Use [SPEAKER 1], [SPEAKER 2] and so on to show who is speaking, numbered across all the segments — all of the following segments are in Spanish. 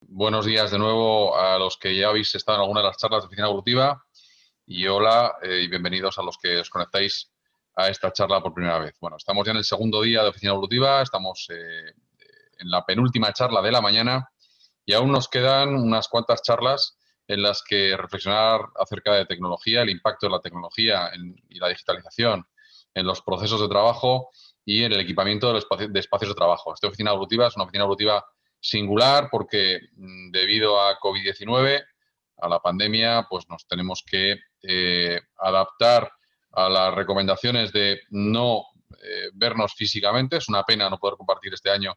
[SPEAKER 1] Buenos días de nuevo a los que ya habéis estado en alguna de las charlas de Oficina Evolutiva y hola y bienvenidos a los que os conectáis a esta charla por primera vez. Bueno, estamos ya en el segundo día de Oficina Evolutiva, estamos en la penúltima charla de la mañana y aún nos quedan unas cuantas charlas en las que reflexionar acerca de tecnología, el impacto de la tecnología y la digitalización en los procesos de trabajo y en el equipamiento de espacios de trabajo. Esta Oficina Evolutiva es una oficina evolutiva singular porque debido a COVID-19, a la pandemia, pues nos tenemos que adaptar a las recomendaciones de no vernos físicamente. Es una pena no poder compartir este año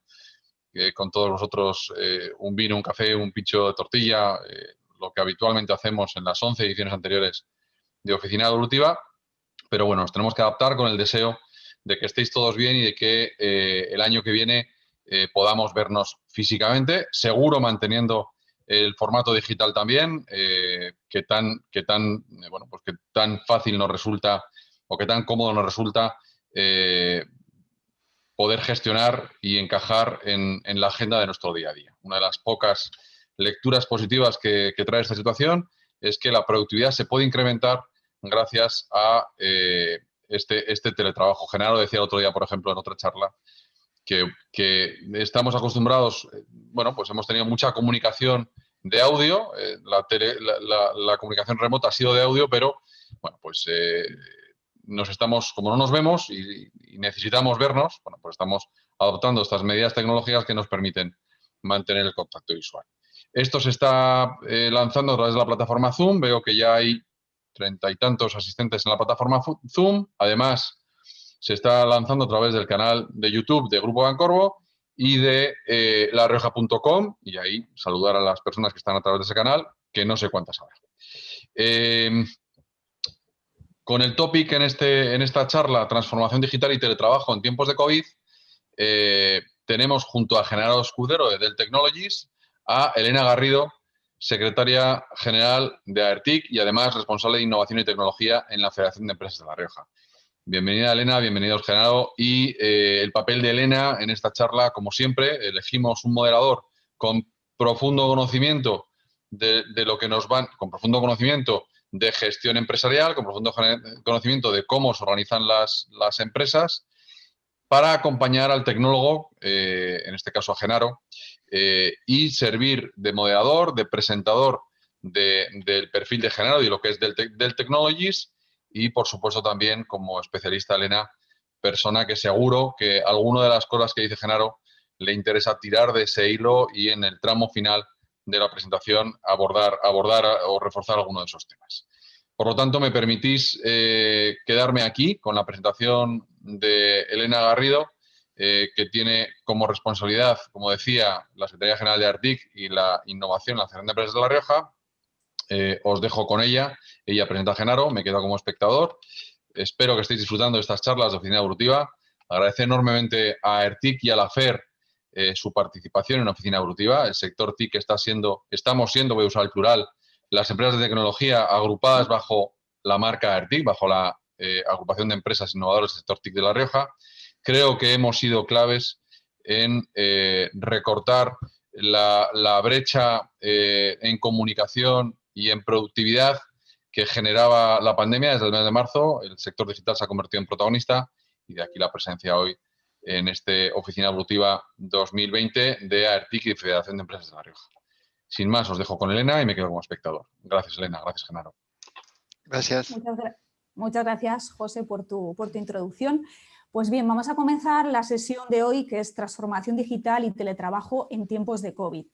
[SPEAKER 1] con todos vosotros un vino, un café, un pincho de tortilla, lo que habitualmente hacemos en las 11 ediciones anteriores de Oficina Evolutiva. Pero bueno, nos tenemos que adaptar con el deseo de que estéis todos bien y de que el año que viene podamos vernos físicamente, seguro manteniendo el formato digital también, que tan fácil nos resulta o que tan cómodo nos resulta poder gestionar y encajar en la agenda de nuestro día a día. Una de las pocas lecturas positivas que trae esta situación es que la productividad se puede incrementar gracias a este teletrabajo. Genaro decía el otro día, por ejemplo, en otra charla, que estamos acostumbrados, bueno, pues hemos tenido mucha comunicación de audio, la comunicación remota ha sido de audio, pero bueno, pues como no nos vemos y necesitamos vernos, bueno, pues estamos adoptando estas medidas tecnológicas que nos permiten mantener el contacto visual. Esto se está lanzando a través de la plataforma Zoom. Veo que ya hay 30 y tantos asistentes en la plataforma Zoom. Además, se está lanzando a través del canal de YouTube de Grupo Bancorvo y de larioja.com, y ahí saludar a las personas que están a través de ese canal, que no sé cuántas habrá. Con el topic en esta charla, transformación digital y teletrabajo en tiempos de COVID, tenemos junto a Genaro Escudero de Dell Technologies a Elena Garrido, secretaria general de AERTIC y además responsable de innovación y tecnología en la Federación de Empresas de La Rioja. Bienvenida, Elena, bienvenidos, Genaro. Y el papel de Elena en esta charla, como siempre, elegimos un moderador con profundo conocimiento de lo que nos van, con profundo conocimiento de gestión empresarial, con profundo conocimiento de cómo se organizan las empresas, para acompañar al tecnólogo, en este caso a Genaro, y servir de moderador, de presentador del perfil de Genaro y de lo que es del Technologies, y por supuesto también como especialista, Elena, persona que seguro que alguna de las cosas que dice Genaro le interesa tirar de ese hilo y en el tramo final de la presentación abordar o reforzar alguno de esos temas. Por lo tanto, me permitís quedarme aquí con la presentación de Elena Garrido, que tiene como responsabilidad, como decía, la Secretaría General de AERTIC y la innovación en la Federación de Empresas de La Rioja. Os dejo con ella. Ella presenta a Genaro, me quedo como espectador. Espero que estéis disfrutando de estas charlas de Oficina Evolutiva. Agradezco enormemente a AERTIC y a la FER su participación en la Oficina Evolutiva. El sector TIC estamos siendo, voy a usar el plural, las empresas de tecnología agrupadas bajo la marca AERTIC, bajo la agrupación de empresas innovadoras del sector TIC de La Rioja. Creo que hemos sido claves en recortar la brecha en comunicación y en productividad que generaba la pandemia. Desde el mes de marzo el sector digital se ha convertido en protagonista y de aquí la presencia hoy en esta Oficina Evolutiva 2020 de AERTIC y Federación de Empresas de La Rioja. Sin más, os dejo con Elena y me quedo como espectador. Gracias, Elena. Gracias, Genaro.
[SPEAKER 2] Gracias. Muchas gracias, José, por tu introducción. Pues bien, vamos a comenzar la sesión de hoy, que es transformación digital y teletrabajo en tiempos de COVID.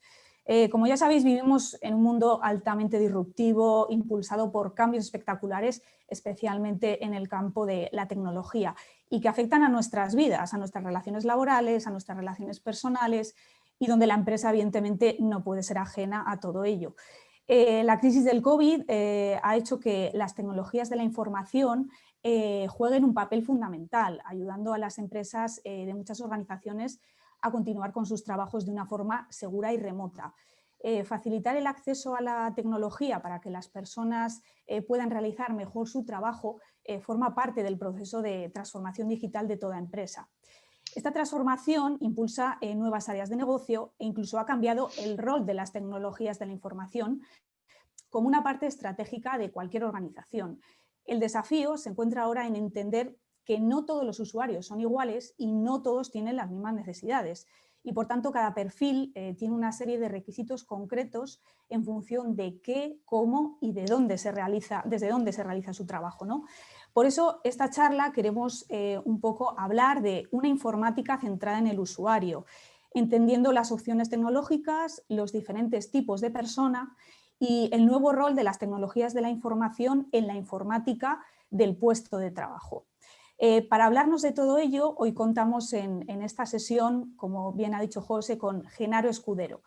[SPEAKER 2] Como ya sabéis, vivimos en un mundo altamente disruptivo, impulsado por cambios espectaculares, especialmente en el campo de la tecnología, y que afectan a nuestras vidas, a nuestras relaciones laborales, a nuestras relaciones personales, y donde la empresa, evidentemente, no puede ser ajena a todo ello. La crisis del COVID ha hecho que las tecnologías de la información jueguen un papel fundamental, ayudando a las empresas de muchas organizaciones a continuar con sus trabajos de una forma segura y remota. Facilitar el acceso a la tecnología para que las personas puedan realizar mejor su trabajo forma parte del proceso de transformación digital de toda empresa. Esta transformación impulsa nuevas áreas de negocio e incluso ha cambiado el rol de las tecnologías de la información como una parte estratégica de cualquier organización. El desafío se encuentra ahora en entender que no todos los usuarios son iguales y no todos tienen las mismas necesidades. Y por tanto, cada perfil tiene una serie de requisitos concretos en función de qué, cómo y de dónde se realiza, desde dónde se realiza su trabajo, ¿no? Por eso, esta charla queremos un poco hablar de una informática centrada en el usuario, entendiendo las opciones tecnológicas, los diferentes tipos de persona y el nuevo rol de las tecnologías de la información en la informática del puesto de trabajo. Para hablarnos de todo ello, hoy contamos en esta sesión, como bien ha dicho José, con Genaro Escudero.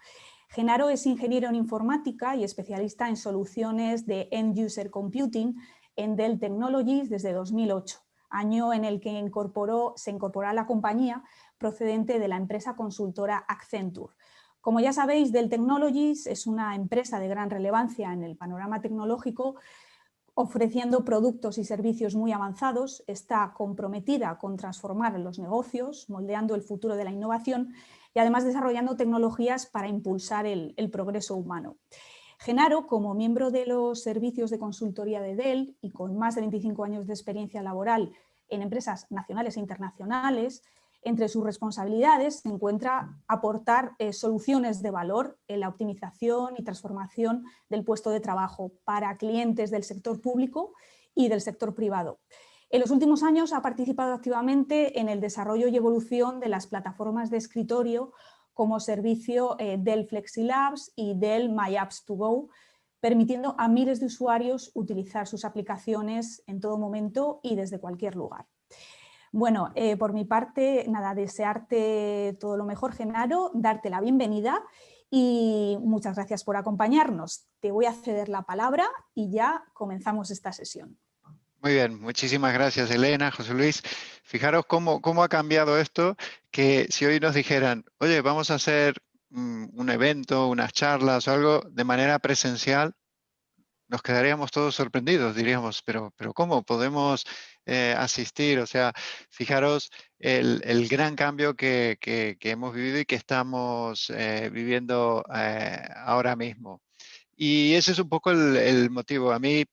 [SPEAKER 2] Genaro es ingeniero en informática y especialista en soluciones de End User Computing en Dell Technologies desde 2008, año en el que se incorporó a la compañía procedente de la empresa consultora Accenture. Como ya sabéis, Dell Technologies es una empresa de gran relevancia en el panorama tecnológico, ofreciendo productos y servicios muy avanzados, está comprometida con transformar los negocios, moldeando el futuro de la innovación y además desarrollando tecnologías para impulsar el progreso humano. Genaro, como miembro de los servicios de consultoría de Dell y con más de 25 años de experiencia laboral en empresas nacionales e internacionales, entre sus responsabilidades se encuentra aportar soluciones de valor en la optimización y transformación del puesto de trabajo para clientes del sector público y del sector privado. En los últimos años ha participado activamente en el desarrollo y evolución de las plataformas de escritorio como servicio Dell FlexiLabs y Dell MyApps2Go, permitiendo a miles de usuarios utilizar sus aplicaciones en todo momento y desde cualquier lugar. Bueno, por mi parte, nada, desearte todo lo mejor, Genaro, darte la bienvenida y muchas gracias por acompañarnos. Te voy a ceder la palabra y ya comenzamos esta sesión.
[SPEAKER 3] Muy bien, muchísimas gracias, Elena, José Luis. Fijaros cómo ha cambiado esto, que si hoy nos dijeran, oye, vamos a hacer un evento, unas charlas o algo de manera presencial, nos quedaríamos todos sorprendidos, diríamos, pero ¿cómo podemos asistir? O sea, fijaros el gran cambio que hemos vivido y que estamos viviendo ahora mismo. Y ese es un poco el motivo. A mí,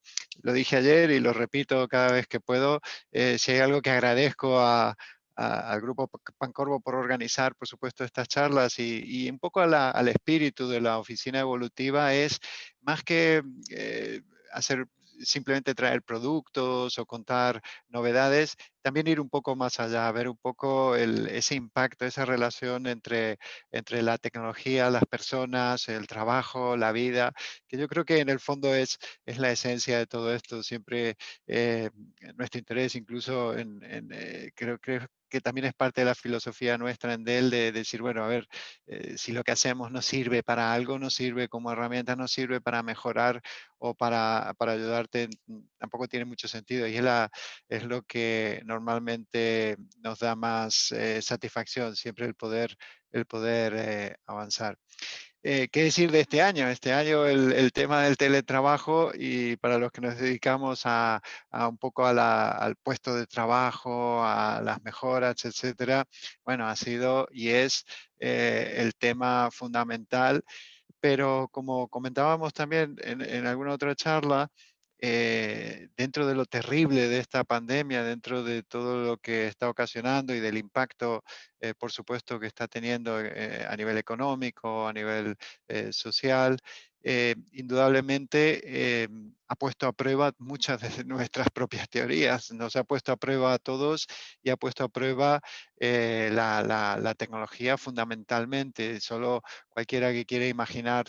[SPEAKER 3] lo dije ayer y lo repito cada vez que puedo, si hay algo que agradezco al Grupo Pancorbo por organizar, por supuesto, estas charlas y un poco al espíritu de la oficina evolutiva es más que hacer simplemente traer productos o contar novedades, también ir un poco más allá, ver un poco ese impacto, esa relación entre la tecnología, las personas, el trabajo, la vida, que yo creo que en el fondo es la esencia de todo esto. Siempre nuestro interés, incluso creo que también es parte de la filosofía nuestra en Dell de decir, bueno, a ver, si lo que hacemos nos sirve para algo, nos sirve como herramienta, nos sirve para mejorar o para ayudarte, tampoco tiene mucho sentido. Y es lo que normalmente nos da más satisfacción, siempre el poder avanzar. ¿Qué decir de este año? Este año el tema del teletrabajo y para los que nos dedicamos a un poco al puesto de trabajo, a las mejoras, etcétera, bueno, ha sido y es el tema fundamental. Pero como comentábamos también en alguna otra charla, dentro de lo terrible de esta pandemia, dentro de todo lo que está ocasionando y del impacto, por supuesto, que está teniendo a nivel económico, a nivel social, indudablemente ha puesto a prueba muchas de nuestras propias teorías, nos ha puesto a prueba a todos y ha puesto a prueba la tecnología fundamentalmente. Solo cualquiera que quiera imaginar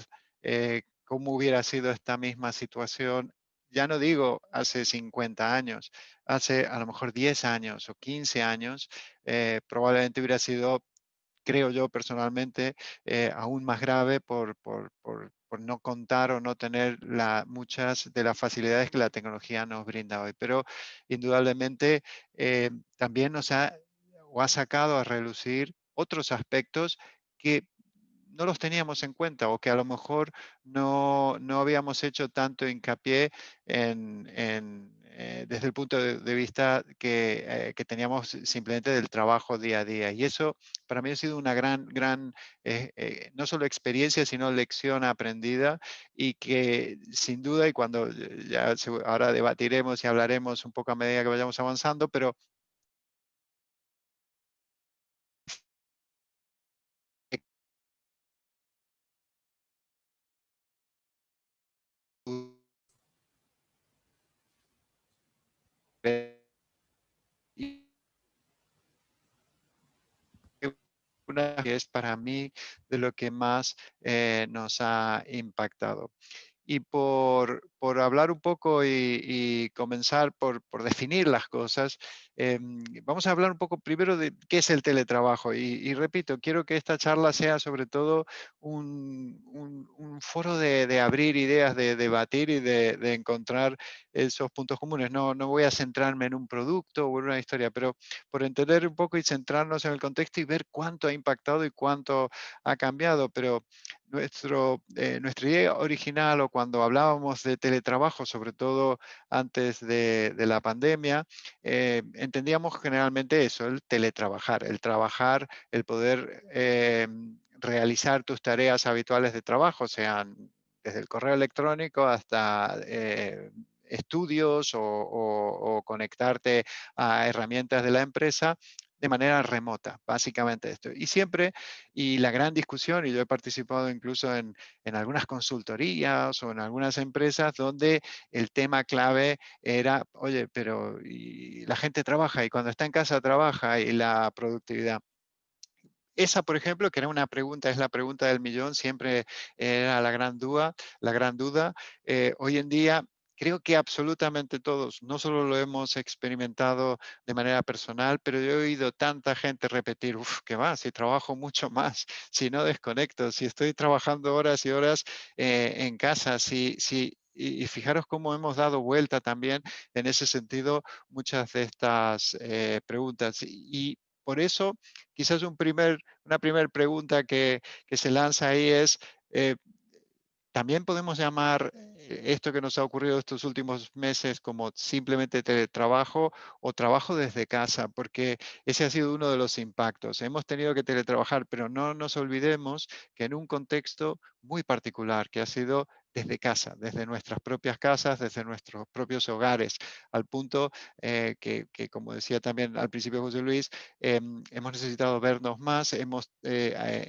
[SPEAKER 3] cómo hubiera sido esta misma situación, ya no digo hace 50 años, hace a lo mejor 10 años o 15 años, probablemente hubiera sido, creo yo personalmente, aún más grave por no contar o no tener muchas de las facilidades que la tecnología nos brinda hoy. Pero indudablemente también nos ha sacado a relucir otros aspectos que no los teníamos en cuenta o que a lo mejor no habíamos hecho tanto hincapié en desde el punto de vista que teníamos simplemente del trabajo día a día. Y eso para mí ha sido una gran, no solo experiencia, sino lección aprendida y que sin duda, y cuando ahora debatiremos y hablaremos un poco a medida que vayamos avanzando, pero una que es para mí de lo que más nos ha impactado. Y por hablar un poco y comenzar por definir las cosas, vamos a hablar un poco primero de qué es el teletrabajo. Y repito, quiero que esta charla sea sobre todo un foro de abrir ideas, de debatir y de encontrar esos puntos comunes. No voy a centrarme en un producto o en una historia, pero por entender un poco y centrarnos en el contexto y ver cuánto ha impactado y cuánto ha cambiado. Pero nuestra idea original, o cuando hablábamos de teletrabajo, sobre todo antes de la pandemia, entendíamos generalmente eso, el teletrabajar, el trabajar, el poder realizar tus tareas habituales de trabajo, sean desde el correo electrónico hasta estudios o conectarte a herramientas de la empresa de manera remota, básicamente esto. Y siempre, y la gran discusión, y yo he participado incluso en algunas consultorías o en algunas empresas donde el tema clave era, oye, pero y la gente trabaja y cuando está en casa trabaja y la productividad. Esa, por ejemplo, que era una pregunta, es la pregunta del millón, siempre era la gran duda. Hoy en día creo que absolutamente todos, no solo lo hemos experimentado de manera personal, pero yo he oído tanta gente repetir, uff, ¿qué va? Si trabajo mucho más, si no desconecto, si estoy trabajando horas y horas en casa, y fijaros cómo hemos dado vuelta también en ese sentido muchas de estas preguntas. Y por eso, quizás una primera pregunta que se lanza ahí es, eh, también podemos llamar esto que nos ha ocurrido estos últimos meses como simplemente teletrabajo o trabajo desde casa, porque ese ha sido uno de los impactos. Hemos tenido que teletrabajar, pero no nos olvidemos que en un contexto muy particular, que ha sido desde casa, desde nuestras propias casas, desde nuestros propios hogares, al punto que, como decía también al principio José Luis, hemos necesitado vernos más, hemos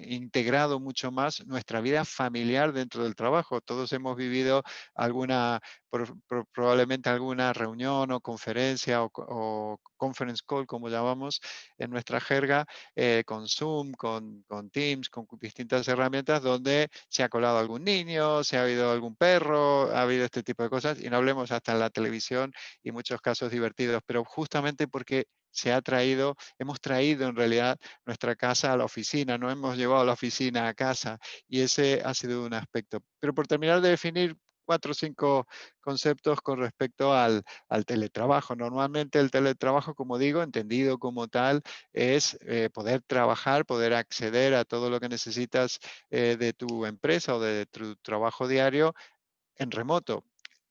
[SPEAKER 3] integrado mucho más nuestra vida familiar dentro del trabajo. Todos hemos vivido probablemente alguna reunión o conferencia o conference call, como llamamos en nuestra jerga, con Zoom, con Teams, con distintas herramientas donde se ha colado algún niño, se ha habido algún perro, ha habido este tipo de cosas, y no hablemos hasta en la televisión y muchos casos divertidos, pero justamente porque hemos traído en realidad nuestra casa a la oficina, no hemos llevado la oficina a casa, y ese ha sido un aspecto. Pero por terminar de definir 4 o 5 conceptos con respecto al teletrabajo. Normalmente el teletrabajo, como digo, entendido como tal, es poder trabajar, poder acceder a todo lo que necesitas de tu empresa o de tu trabajo diario en remoto.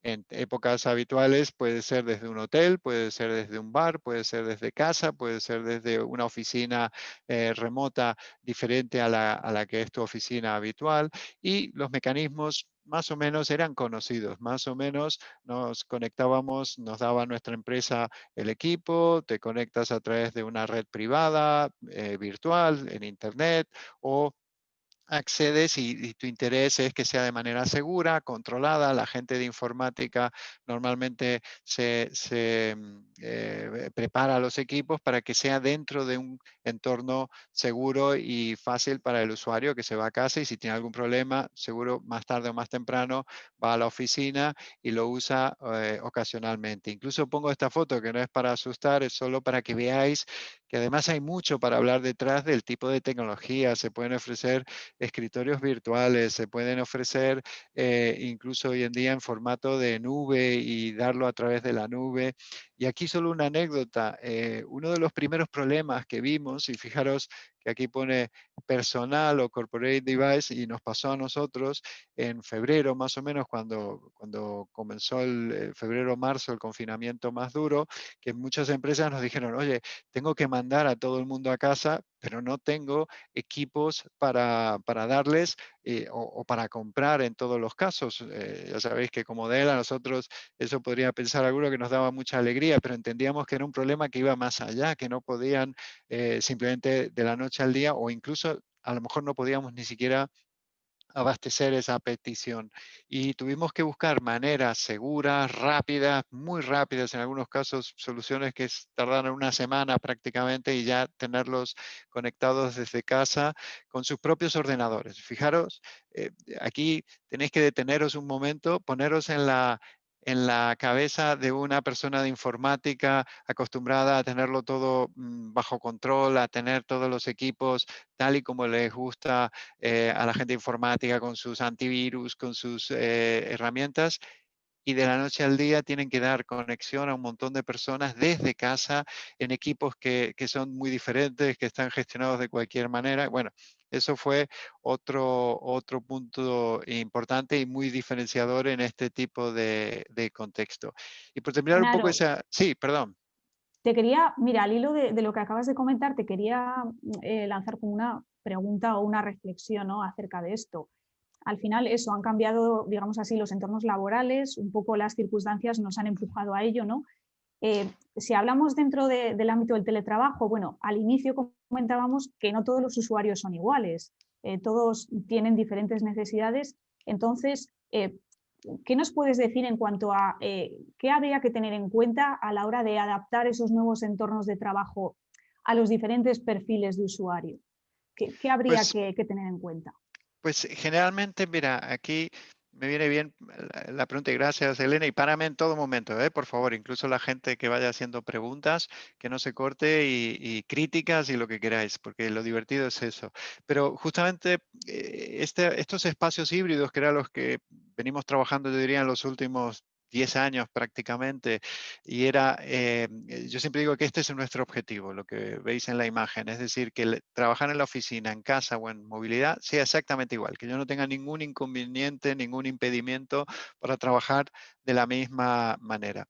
[SPEAKER 3] En épocas habituales puede ser desde un hotel, puede ser desde un bar, puede ser desde casa, puede ser desde una oficina remota diferente a la que es tu oficina habitual, y los mecanismos más o menos eran conocidos, más o menos nos conectábamos, nos daba nuestra empresa el equipo, te conectas a través de una red privada, virtual, en internet, o accedes y tu interés es que sea de manera segura, controlada. La gente de informática normalmente prepara los equipos para que sea dentro de un entorno seguro y fácil para el usuario que se va a casa, y si tiene algún problema, seguro más tarde o más temprano va a la oficina y lo usa ocasionalmente. Incluso pongo esta foto que no es para asustar, es solo para que veáis que además hay mucho para hablar detrás del tipo de tecnología. Se pueden ofrecer escritorios virtuales, se pueden ofrecer incluso hoy en día en formato de nube y darlo a través de la nube. Y aquí solo una anécdota, uno de los primeros problemas que vimos, y fijaros que aquí pone personal o corporate device, y nos pasó a nosotros en febrero más o menos, cuando comenzó el febrero-marzo el confinamiento más duro, que muchas empresas nos dijeron, oye, tengo que mandar a todo el mundo a casa, pero no tengo equipos para darles o para comprar en todos los casos. Ya sabéis que como Dell a nosotros eso podría pensar alguno que nos daba mucha alegría, pero entendíamos que era un problema que iba más allá, que no podían simplemente de la noche al día, o incluso a lo mejor no podíamos ni siquiera abastecer esa petición. Y tuvimos que buscar maneras seguras, rápidas, muy rápidas, en algunos casos soluciones que tardaron una semana prácticamente, y ya tenerlos conectados desde casa con sus propios ordenadores. Fijaros, aquí tenéis que deteneros un momento, poneros en la cabeza de una persona de informática acostumbrada a tenerlo todo bajo control, a tener todos los equipos tal y como les gusta a la gente informática, con sus antivirus, con sus herramientas, y de la noche al día tienen que dar conexión a un montón de personas desde casa en equipos que son muy diferentes, que están gestionados de cualquier manera. Bueno, eso fue otro punto importante y muy diferenciador en este tipo de contexto. Y por terminar un poco
[SPEAKER 2] Claro,
[SPEAKER 3] esa... Sí, perdón.
[SPEAKER 2] te quería, mira, al hilo de lo que acabas de comentar, te quería lanzar como una pregunta o una reflexión, ¿no?, acerca de esto. Al final, eso, han cambiado, digamos así, los entornos laborales, un poco las circunstancias nos han empujado a ello, ¿no? Si hablamos dentro del ámbito del teletrabajo, bueno, al inicio comentábamos que no todos los usuarios son iguales, todos tienen diferentes necesidades. Entonces, ¿qué nos puedes decir en cuanto a qué habría que tener en cuenta a la hora de adaptar esos nuevos entornos de trabajo a los diferentes perfiles de usuario? ¿Qué habría
[SPEAKER 3] Pues
[SPEAKER 2] que tener en cuenta?
[SPEAKER 3] Pues generalmente, mira, aquí me viene bien la pregunta, y gracias, Elena, y párame en todo momento, por favor, incluso la gente que vaya haciendo preguntas, que no se corte, y críticas y lo que queráis, porque lo divertido es eso. Pero justamente estos espacios híbridos, que eran los que venimos trabajando, yo diría, en los últimos 10 años prácticamente, y yo siempre digo que este es nuestro objetivo, lo que veis en la imagen, es decir, que trabajar en la oficina, en casa o en movilidad sea exactamente igual, que yo no tenga ningún inconveniente, ningún impedimento para trabajar de la misma manera.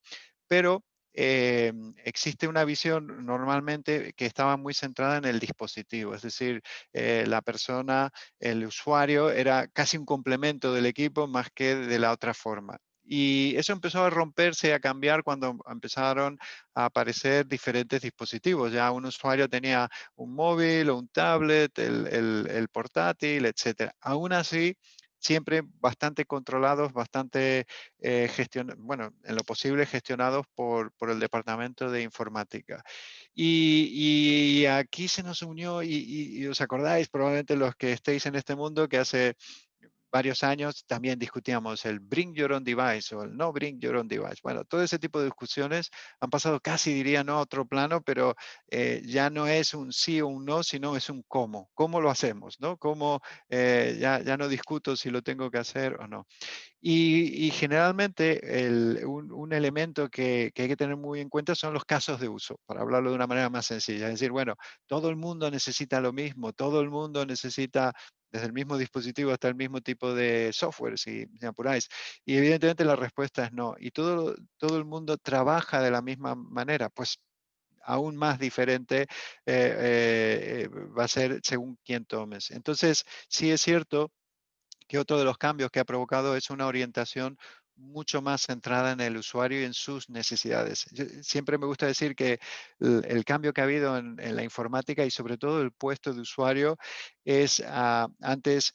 [SPEAKER 3] Pero existe una visión normalmente que estaba muy centrada en el dispositivo, es decir, la persona, el usuario, era casi un complemento del equipo más que de la otra forma. Y eso empezó a romperse, a cambiar cuando empezaron a aparecer diferentes dispositivos. Ya un usuario tenía un móvil o un tablet, el portátil, etc. Aún así, siempre bastante controlados, bastante bueno, en lo posible gestionados por el departamento de informática. Y aquí se nos unió, y os acordáis, probablemente los que estéis en este mundo, que hace varios años también discutíamos el bring your own device o el no bring your own device. Bueno, todo ese tipo de discusiones han pasado casi, diría, no a otro plano, pero ya no es un sí o un no, sino es un cómo. ¿Cómo lo hacemos? ¿No? ¿Cómo, ya no discuto si lo tengo que hacer o no? Y generalmente un elemento que hay que tener muy en cuenta son los casos de uso, para hablarlo de una manera más sencilla. Es decir, bueno, todo el mundo necesita lo mismo, todo el mundo necesita desde el mismo dispositivo hasta el mismo tipo de software, si me apuráis. Y evidentemente la respuesta es no. ¿Y todo el mundo trabaja de la misma manera? Pues aún más diferente va a ser según quién tomes. Entonces, sí es cierto que otro de los cambios que ha provocado es una orientación mucho más centrada en el usuario y en sus necesidades. Siempre me gusta decir que el cambio que ha habido en la informática, y sobre todo el puesto de usuario, es antes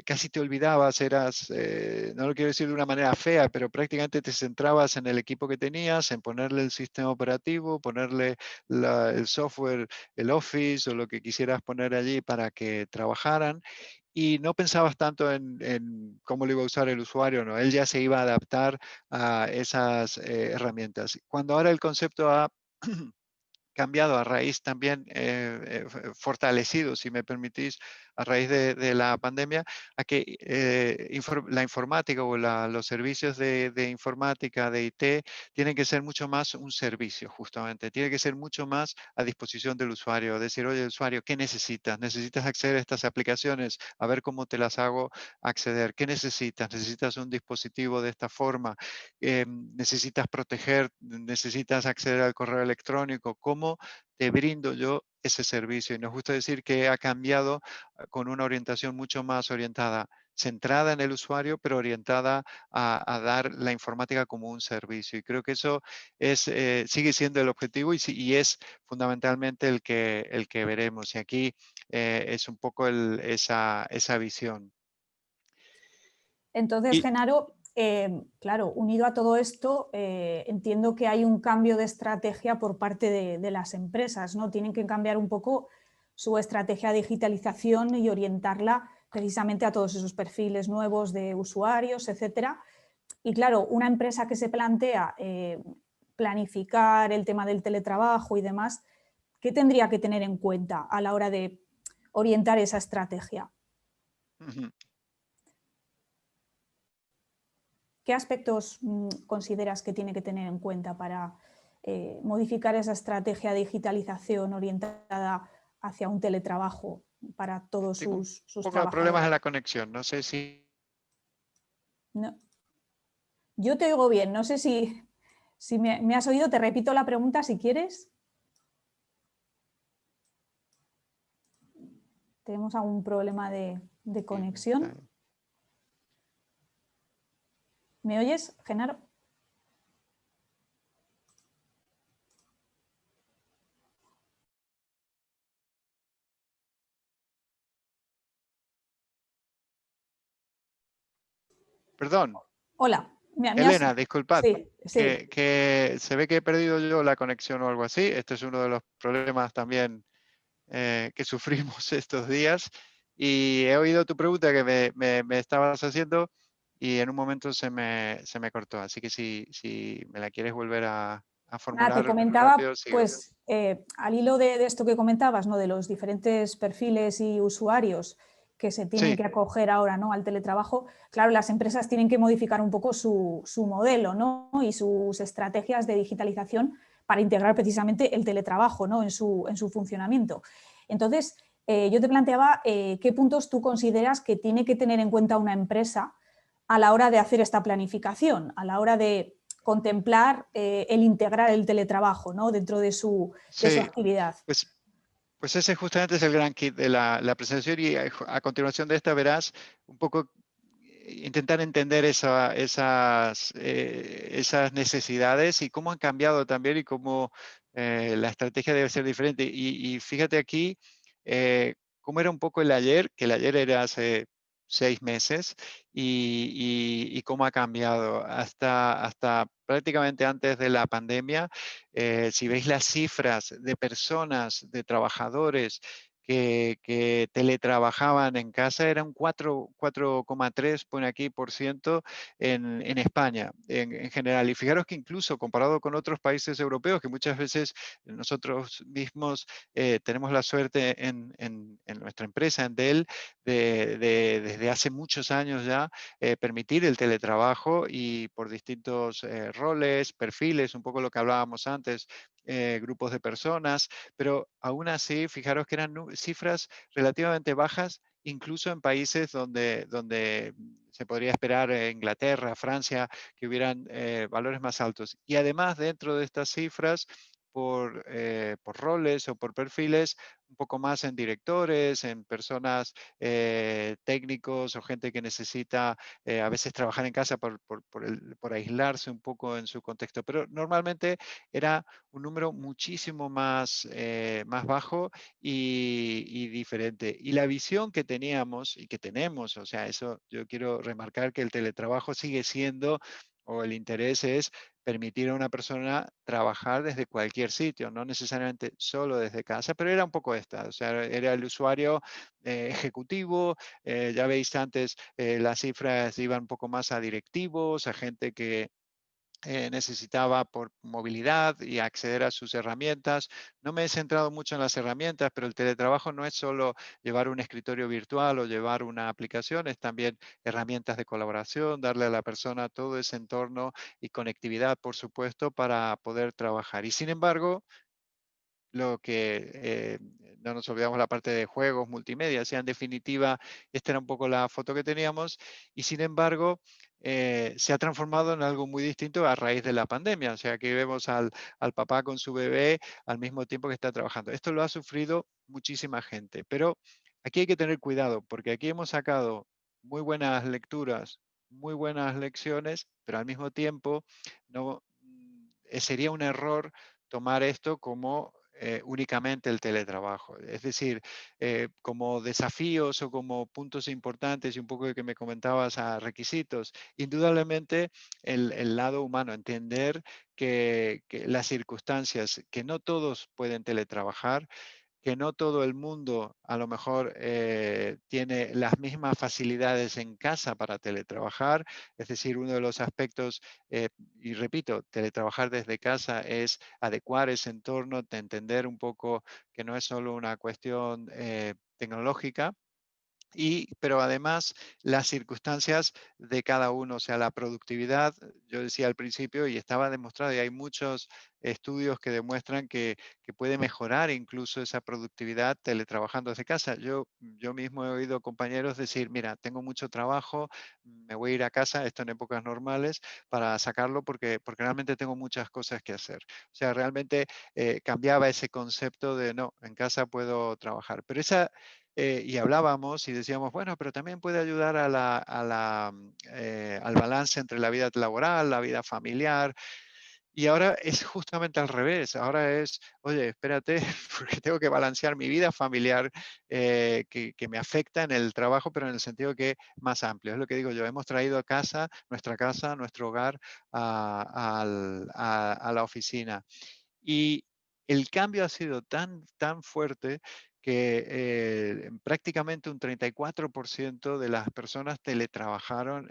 [SPEAKER 3] casi te olvidabas, no lo quiero decir de una manera fea, pero prácticamente te centrabas en el equipo que tenías, en ponerle el sistema operativo, ponerle el software, el Office o lo que quisieras poner allí para que trabajaran, y no pensabas tanto en cómo lo iba a usar el usuario, ¿no? Él ya se iba a adaptar a esas herramientas. Cuando ahora el concepto ha cambiado a raíz también, fortalecido, si me permitís, a raíz de la pandemia, a que la informática o los servicios de informática, de IT, tienen que ser mucho más un servicio, justamente. Tiene que ser mucho más a disposición del usuario. Decir, oye, usuario, ¿qué necesitas? ¿Necesitas acceder a estas aplicaciones? A ver cómo te las hago acceder. ¿Qué necesitas? ¿Necesitas un dispositivo de esta forma? ¿Necesitas proteger? ¿Necesitas acceder al correo electrónico? ¿Cómo te brindo yo ese servicio? Y nos gusta decir que ha cambiado con una orientación mucho más orientada, centrada en el usuario, pero orientada a dar la informática como un servicio. Y creo que eso sigue siendo el objetivo y es fundamentalmente el que veremos. Y aquí es un poco esa visión.
[SPEAKER 2] Entonces, Genaro, claro, unido a todo esto, entiendo que hay un cambio de estrategia por parte de las empresas, ¿no? Tienen que cambiar un poco su estrategia de digitalización y orientarla precisamente a todos esos perfiles nuevos de usuarios, etcétera. Y claro, una empresa que se plantea planificar el tema del teletrabajo y demás, ¿qué tendría que tener en cuenta a la hora de orientar esa estrategia? ¿Qué aspectos consideras que tiene que tener en cuenta para modificar esa estrategia de digitalización orientada hacia un teletrabajo para todos sus
[SPEAKER 3] un poco de
[SPEAKER 2] trabajadores?
[SPEAKER 3] problemas en la conexión, no sé si...
[SPEAKER 2] No. Yo te oigo bien, no sé si me has oído, te repito la pregunta si quieres. ¿Tenemos algún problema de conexión? ¿Me oyes, Genaro?
[SPEAKER 3] Perdón.
[SPEAKER 2] Hola.
[SPEAKER 3] Elena, disculpad,
[SPEAKER 2] sí.
[SPEAKER 3] que se ve que he perdido yo la conexión o algo así. Este es uno de los problemas también que sufrimos estos días. Y he oído tu pregunta que me estabas haciendo y en un momento se me cortó. Así que si me la quieres volver a formular
[SPEAKER 2] Te comentaba,
[SPEAKER 3] rápido, sigo.
[SPEAKER 2] pues al hilo de esto que comentabas, ¿no? De los diferentes perfiles y usuarios que se tienen que acoger ahora, ¿no? Al teletrabajo, claro, las empresas tienen que modificar un poco su modelo, ¿no? Y sus estrategias de digitalización para integrar precisamente el teletrabajo, ¿no? en su funcionamiento. Entonces, yo te planteaba qué puntos tú consideras que tiene que tener en cuenta una empresa a la hora de hacer esta planificación, a la hora de contemplar el integrar el teletrabajo, ¿no? Dentro de su actividad.
[SPEAKER 3] Pues ese justamente es el gran kit de la presentación y a continuación de esta verás un poco intentar entender esas necesidades y cómo han cambiado también y cómo la estrategia debe ser diferente. Y fíjate aquí cómo era un poco el ayer, que el ayer era hace 6 meses y cómo ha cambiado hasta prácticamente antes de la pandemia. Si veis las cifras de personas, de trabajadores que teletrabajaban en casa, era un 4,3 pone aquí, por ciento en España en general. Y fijaros que incluso comparado con otros países europeos, que muchas veces nosotros mismos tenemos la suerte en nuestra empresa, en Dell, desde hace muchos años ya, permitir el teletrabajo y por distintos roles, perfiles, un poco lo que hablábamos antes, grupos de personas, pero aún así, fijaros que eran cifras relativamente bajas, incluso en países donde se podría esperar, Inglaterra, Francia, que hubieran valores más altos. Y además, dentro de estas cifras, por roles o por perfiles, un poco más en directores, en personas técnicos o gente que necesita a veces trabajar en casa por aislarse un poco en su contexto. Pero normalmente era un número muchísimo más bajo y diferente. Y la visión que teníamos y que tenemos, o sea, eso yo quiero remarcar que el teletrabajo sigue siendo, o el interés es permitir a una persona trabajar desde cualquier sitio, no necesariamente solo desde casa, pero era un poco esta, o sea, era el usuario ejecutivo, ya veis antes las cifras iban un poco más a directivos, a gente que necesitaba por movilidad y acceder a sus herramientas. No me he centrado mucho en las herramientas, pero el teletrabajo no es solo llevar un escritorio virtual o llevar una aplicación, es también herramientas de colaboración, darle a la persona todo ese entorno y conectividad, por supuesto, para poder trabajar. Y sin embargo, lo que no nos olvidamos la parte de juegos, multimedia, o sea, en definitiva, esta era un poco la foto que teníamos y sin embargo se ha transformado en algo muy distinto a raíz de la pandemia, o sea, aquí vemos al papá con su bebé al mismo tiempo que está trabajando. Esto lo ha sufrido muchísima gente, pero aquí hay que tener cuidado porque aquí hemos sacado muy buenas lecturas, muy buenas lecciones, pero al mismo tiempo no, sería un error tomar esto como únicamente el teletrabajo. Es decir, como desafíos o como puntos importantes y un poco de que me comentabas a requisitos, indudablemente el lado humano, entender que las circunstancias, que no todos pueden teletrabajar, que no todo el mundo a lo mejor tiene las mismas facilidades en casa para teletrabajar. Es decir, uno de los aspectos, y repito, teletrabajar desde casa es adecuar ese entorno, de entender un poco que no es solo una cuestión tecnológica, pero además las circunstancias de cada uno, o sea, la productividad, yo decía al principio y estaba demostrado, y hay muchos estudios que demuestran que puede mejorar incluso esa productividad teletrabajando desde casa. Yo mismo he oído compañeros decir, mira, tengo mucho trabajo, me voy a ir a casa, esto en épocas normales, para sacarlo porque realmente tengo muchas cosas que hacer. O sea, realmente cambiaba ese concepto de, no, en casa puedo trabajar. Pero y hablábamos y decíamos, bueno, pero también puede ayudar al balance entre la vida laboral, la vida familiar. Y ahora es justamente al revés. Ahora es, oye, espérate, porque tengo que balancear mi vida familiar que me afecta en el trabajo, pero en el sentido que más amplio. Es lo que digo yo. Hemos traído a casa, nuestro hogar a la oficina. Y el cambio ha sido tan fuerte que prácticamente un 34% de las personas teletrabajaron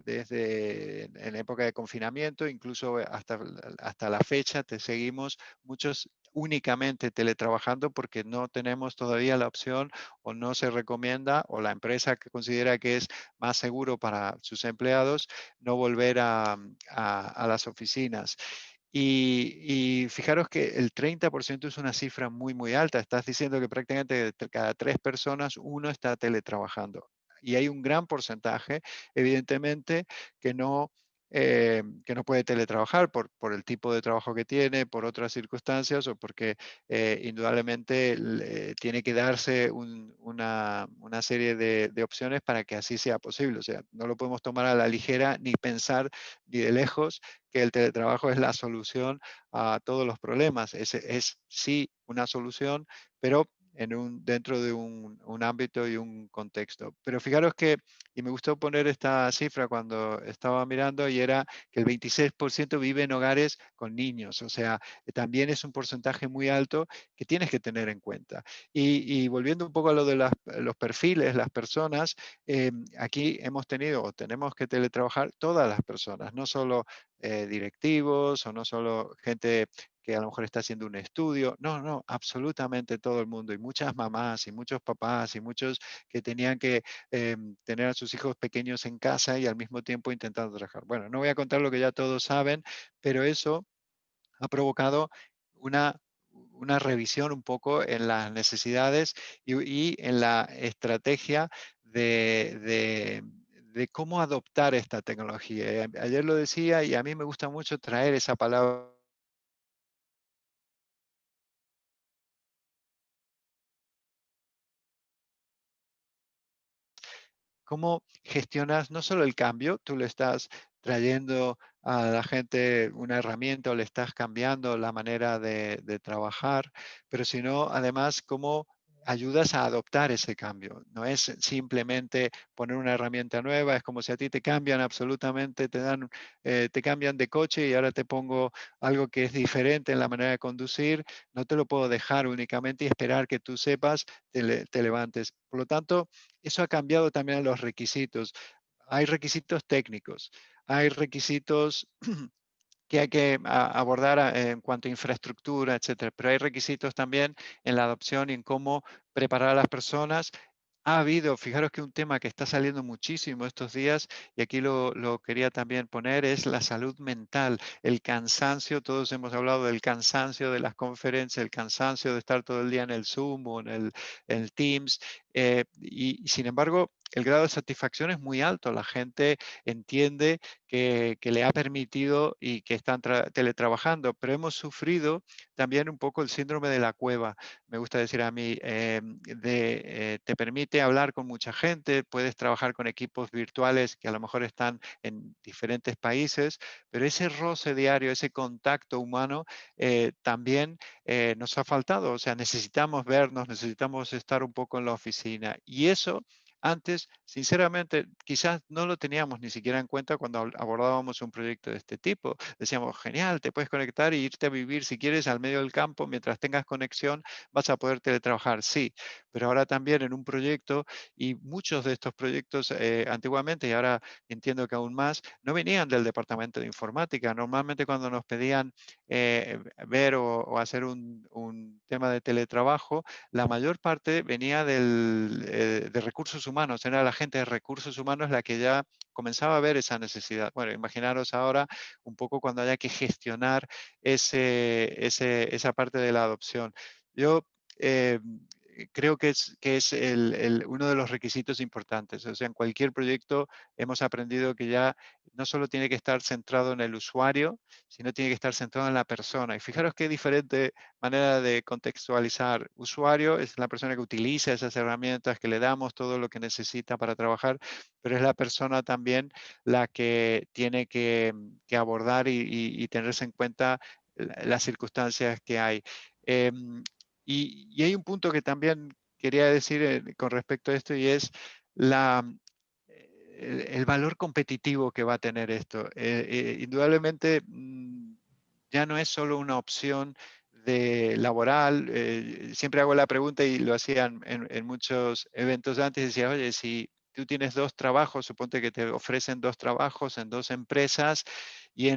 [SPEAKER 3] desde en época de confinamiento, incluso hasta la fecha te seguimos muchos únicamente teletrabajando porque no tenemos todavía la opción o no se recomienda o la empresa que considera que es más seguro para sus empleados no volver a las oficinas. Y fijaros que el 30% es una cifra muy, muy alta. Estás diciendo que prácticamente de cada 3 personas, uno está teletrabajando. Y hay un gran porcentaje, evidentemente, que no puede teletrabajar por el tipo de trabajo que tiene, por otras circunstancias o porque indudablemente tiene que darse una serie de opciones para que así sea posible. O sea, no lo podemos tomar a la ligera ni pensar ni de lejos que el teletrabajo es la solución a todos los problemas. Es sí una solución, pero dentro de un ámbito y un contexto. Pero fijaros que, y me gustó poner esta cifra cuando estaba mirando, y era que el 26% vive en hogares con niños. O sea, también es un porcentaje muy alto que tienes que tener en cuenta. Y volviendo un poco a lo de los perfiles, las personas, aquí hemos tenido o tenemos que teletrabajar todas las personas, no solo directivos o no solo gente que a lo mejor está haciendo un estudio. No, no, absolutamente todo el mundo. Y muchas mamás y muchos papás y muchos que tenían que tener a sus hijos pequeños en casa y al mismo tiempo intentando trabajar. Bueno, no voy a contar lo que ya todos saben, pero eso ha provocado una, una revisión un poco en las necesidades y en la estrategia de cómo adoptar esta tecnología. Ayer lo decía y a mí me gusta mucho traer esa palabra. ¿Cómo gestionas no solo el cambio? Tú le estás trayendo a la gente una herramienta o le estás cambiando la manera de trabajar, pero sino además cómo ayudas a adoptar ese cambio. No es simplemente poner una herramienta nueva, es como si a ti te cambian absolutamente, te cambian de coche y ahora te pongo algo que es diferente en la manera de conducir. No te lo puedo dejar únicamente y esperar que tú sepas, te levantes. Por lo tanto, eso ha cambiado también los requisitos. Hay requisitos técnicos, hay requisitos que hay que abordar en cuanto a infraestructura, etcétera. Pero hay requisitos también en la adopción y en cómo preparar a las personas. Ha habido, fijaros que un tema que está saliendo muchísimo estos días, y aquí lo quería también poner, es la salud mental, el cansancio. Todos hemos hablado del cansancio de las conferencias, el cansancio de estar todo el día en el Zoom o en el Teams, y sin embargo, el grado de satisfacción es muy alto. La gente entiende que le ha permitido y que están teletrabajando, pero hemos sufrido también un poco el síndrome de la cueva, me gusta decir a mí, te permite hablar con mucha gente, puedes trabajar con equipos virtuales que a lo mejor están en diferentes países, pero ese roce diario, ese contacto humano también nos ha faltado. O sea, necesitamos vernos, necesitamos estar un poco en la oficina. Y eso antes, sinceramente, quizás no lo teníamos ni siquiera en cuenta cuando abordábamos un proyecto de este tipo. Decíamos, genial, te puedes conectar e irte a vivir si quieres al medio del campo. Mientras tengas conexión vas a poder teletrabajar, sí. Pero ahora también en un proyecto, y muchos de estos proyectos antiguamente, y ahora entiendo que aún más, no venían del departamento de informática. Normalmente cuando nos pedían ver o hacer un tema de teletrabajo, la mayor parte venía de recursos humanos. Era la gente de recursos humanos la que ya comenzaba a ver esa necesidad. Bueno, imaginaros ahora un poco cuando haya que gestionar esa parte de la adopción. Yo creo que es uno de los requisitos importantes. O sea, en cualquier proyecto hemos aprendido que ya no solo tiene que estar centrado en el usuario, sino tiene que estar centrado en la persona. Y fijaros qué diferente manera de contextualizar. Usuario es la persona que utiliza esas herramientas, que le damos todo lo que necesita para trabajar, pero es la persona también la que tiene que abordar y tenerse en cuenta las circunstancias que hay. Y hay un punto que también quería decir con respecto a esto, y es el valor competitivo que va a tener esto. Indudablemente ya no es solo una opción de laboral. Siempre hago la pregunta, y lo hacían en muchos eventos antes, decía, oye, si tú tienes dos trabajos, suponte que te ofrecen dos trabajos en dos empresas y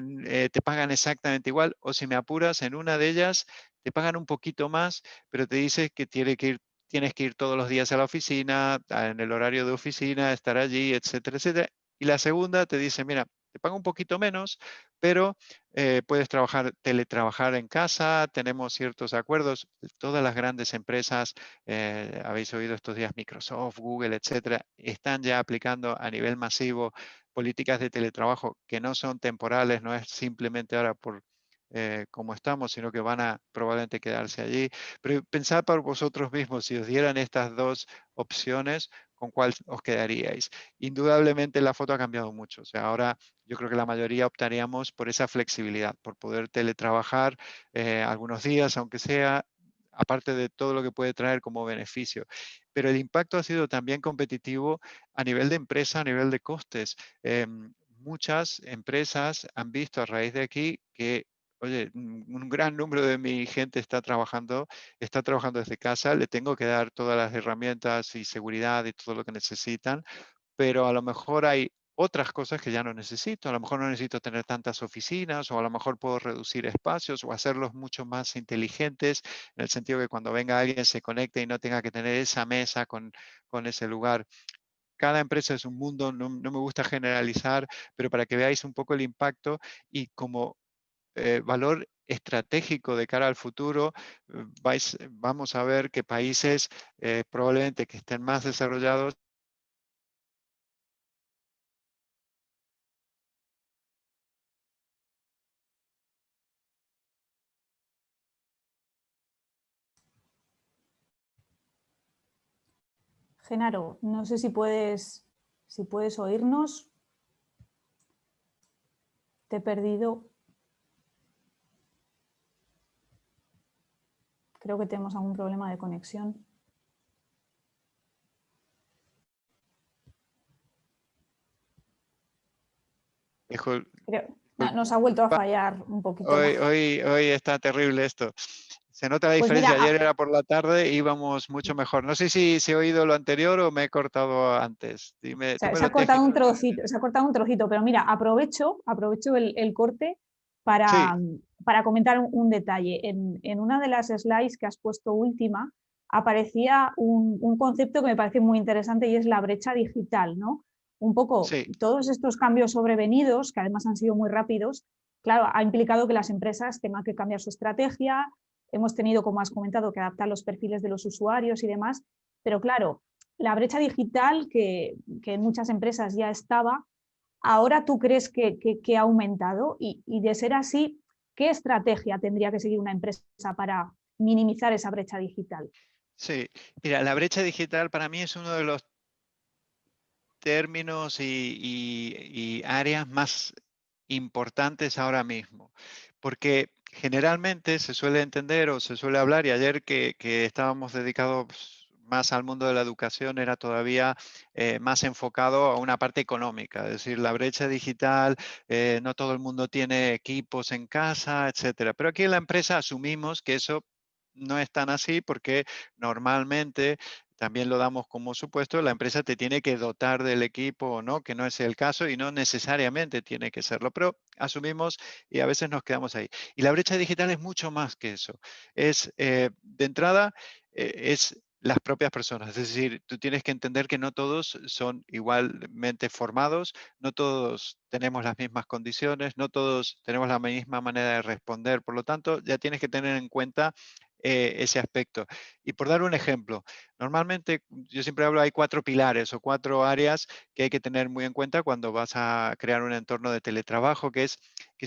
[SPEAKER 3] te pagan exactamente igual, o si me apuras, en una de ellas te pagan un poquito más, pero te dice que tienes que ir todos los días a la oficina, en el horario de oficina, estar allí, etcétera, etcétera. Y la segunda te dice, mira, te pago un poquito menos, pero puedes teletrabajar en casa, tenemos ciertos acuerdos. Todas las grandes empresas, habéis oído estos días, Microsoft, Google, etcétera, están ya aplicando a nivel masivo políticas de teletrabajo que no son temporales, no es simplemente ahora por como estamos, sino que van a probablemente quedarse allí. Pero pensad para vosotros mismos, si os dieran estas dos opciones, ¿con cuál os quedaríais? Indudablemente la foto ha cambiado mucho. O sea, ahora yo creo que la mayoría optaríamos por esa flexibilidad, por poder teletrabajar algunos días, aunque sea, aparte de todo lo que puede traer como beneficio. Pero el impacto ha sido también competitivo a nivel de empresa, a nivel de costes. Muchas empresas han visto a raíz de aquí que, oye, un gran número de mi gente está trabajando desde casa, le tengo que dar todas las herramientas y seguridad y todo lo que necesitan, pero a lo mejor hay otras cosas que ya no necesito. A lo mejor no necesito tener tantas oficinas, o a lo mejor puedo reducir espacios o hacerlos mucho más inteligentes, en el sentido que cuando venga alguien se conecte y no tenga que tener esa mesa con ese lugar. Cada empresa es un mundo, no me gusta generalizar, pero para que veáis un poco el impacto y como valor estratégico de cara al futuro, vamos a ver que países probablemente que estén más desarrollados.
[SPEAKER 2] Genaro, no sé si puedes oírnos. Te he perdido. Creo que tenemos algún problema de conexión. Nos ha vuelto a fallar un poquito.
[SPEAKER 3] Hoy está terrible esto. Se nota la diferencia. Pues mira, ayer era por la tarde, íbamos mucho mejor. No sé si he oído lo anterior o me he cortado antes. Dime,
[SPEAKER 2] se ha cortado un trocito, pero mira, aprovecho el corte
[SPEAKER 3] Sí,
[SPEAKER 2] para comentar un detalle. En una de las slides que has puesto última, aparecía un concepto que me parece muy interesante y es la brecha digital, ¿no? Un poco
[SPEAKER 3] sí,
[SPEAKER 2] todos estos cambios sobrevenidos, que además han sido muy rápidos, claro, ha implicado que las empresas tengan que cambiar su estrategia. Hemos tenido, como has comentado, que adaptar los perfiles de los usuarios y demás, pero claro, la brecha digital que en muchas empresas ya estaba, ahora tú crees que ha aumentado y de ser así, ¿qué estrategia tendría que seguir una empresa para minimizar esa brecha digital?
[SPEAKER 3] sí. Mira, la brecha digital para mí es uno de los términos y áreas más importantes ahora mismo, porque generalmente se suele entender o se suele hablar, y ayer que estábamos dedicados más al mundo de la educación era todavía más enfocado a una parte económica, es decir, la brecha digital, no todo el mundo tiene equipos en casa, etcétera. Pero aquí en la empresa asumimos que eso no es tan así porque normalmente también lo damos como supuesto, la empresa te tiene que dotar del equipo o no, que no es el caso y no necesariamente tiene que serlo, pero asumimos y a veces nos quedamos ahí. Y la brecha digital es mucho más que eso. Es, de entrada, es las propias personas. Es decir, tú tienes que entender que no todos son igualmente formados, no todos tenemos las mismas condiciones, no todos tenemos la misma manera de responder. Por lo tanto, ya tienes que tener en cuenta ese aspecto. Y por dar un ejemplo, normalmente yo siempre hablo, hay 4 pilares o 4 áreas que hay que tener muy en cuenta cuando vas a crear un entorno de teletrabajo, que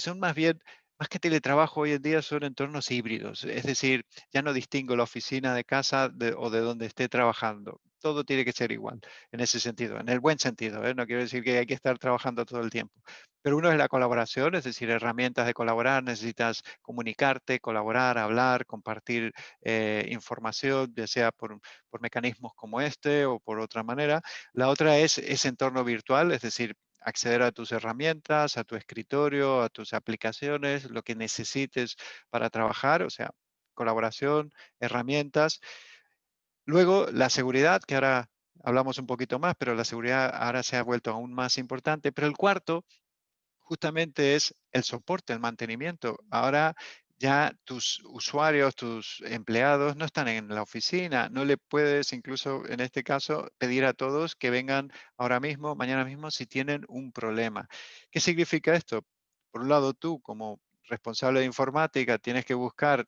[SPEAKER 3] son más bien, más que teletrabajo hoy en día son entornos híbridos. Es decir, ya no distingo la oficina de casa o de donde esté trabajando. Todo tiene que ser igual en ese sentido, en el buen sentido, ¿eh? No quiero decir que hay que estar trabajando todo el tiempo. Pero uno es la colaboración, es decir, herramientas de colaborar, necesitas comunicarte, colaborar, hablar, compartir información, ya sea por mecanismos como este o por otra manera. La otra es ese entorno virtual, es decir, acceder a tus herramientas, a tu escritorio, a tus aplicaciones, lo que necesites para trabajar, o sea, colaboración, herramientas. Luego, la seguridad, que ahora hablamos un poquito más, pero la seguridad ahora se ha vuelto aún más importante. Pero el cuarto justamente es el soporte, el mantenimiento. Ahora ya tus usuarios, tus empleados no están en la oficina, no le puedes incluso en este caso pedir a todos que vengan ahora mismo, mañana mismo, si tienen un problema. ¿Qué significa esto? Por un lado, tú como responsable de informática tienes que buscar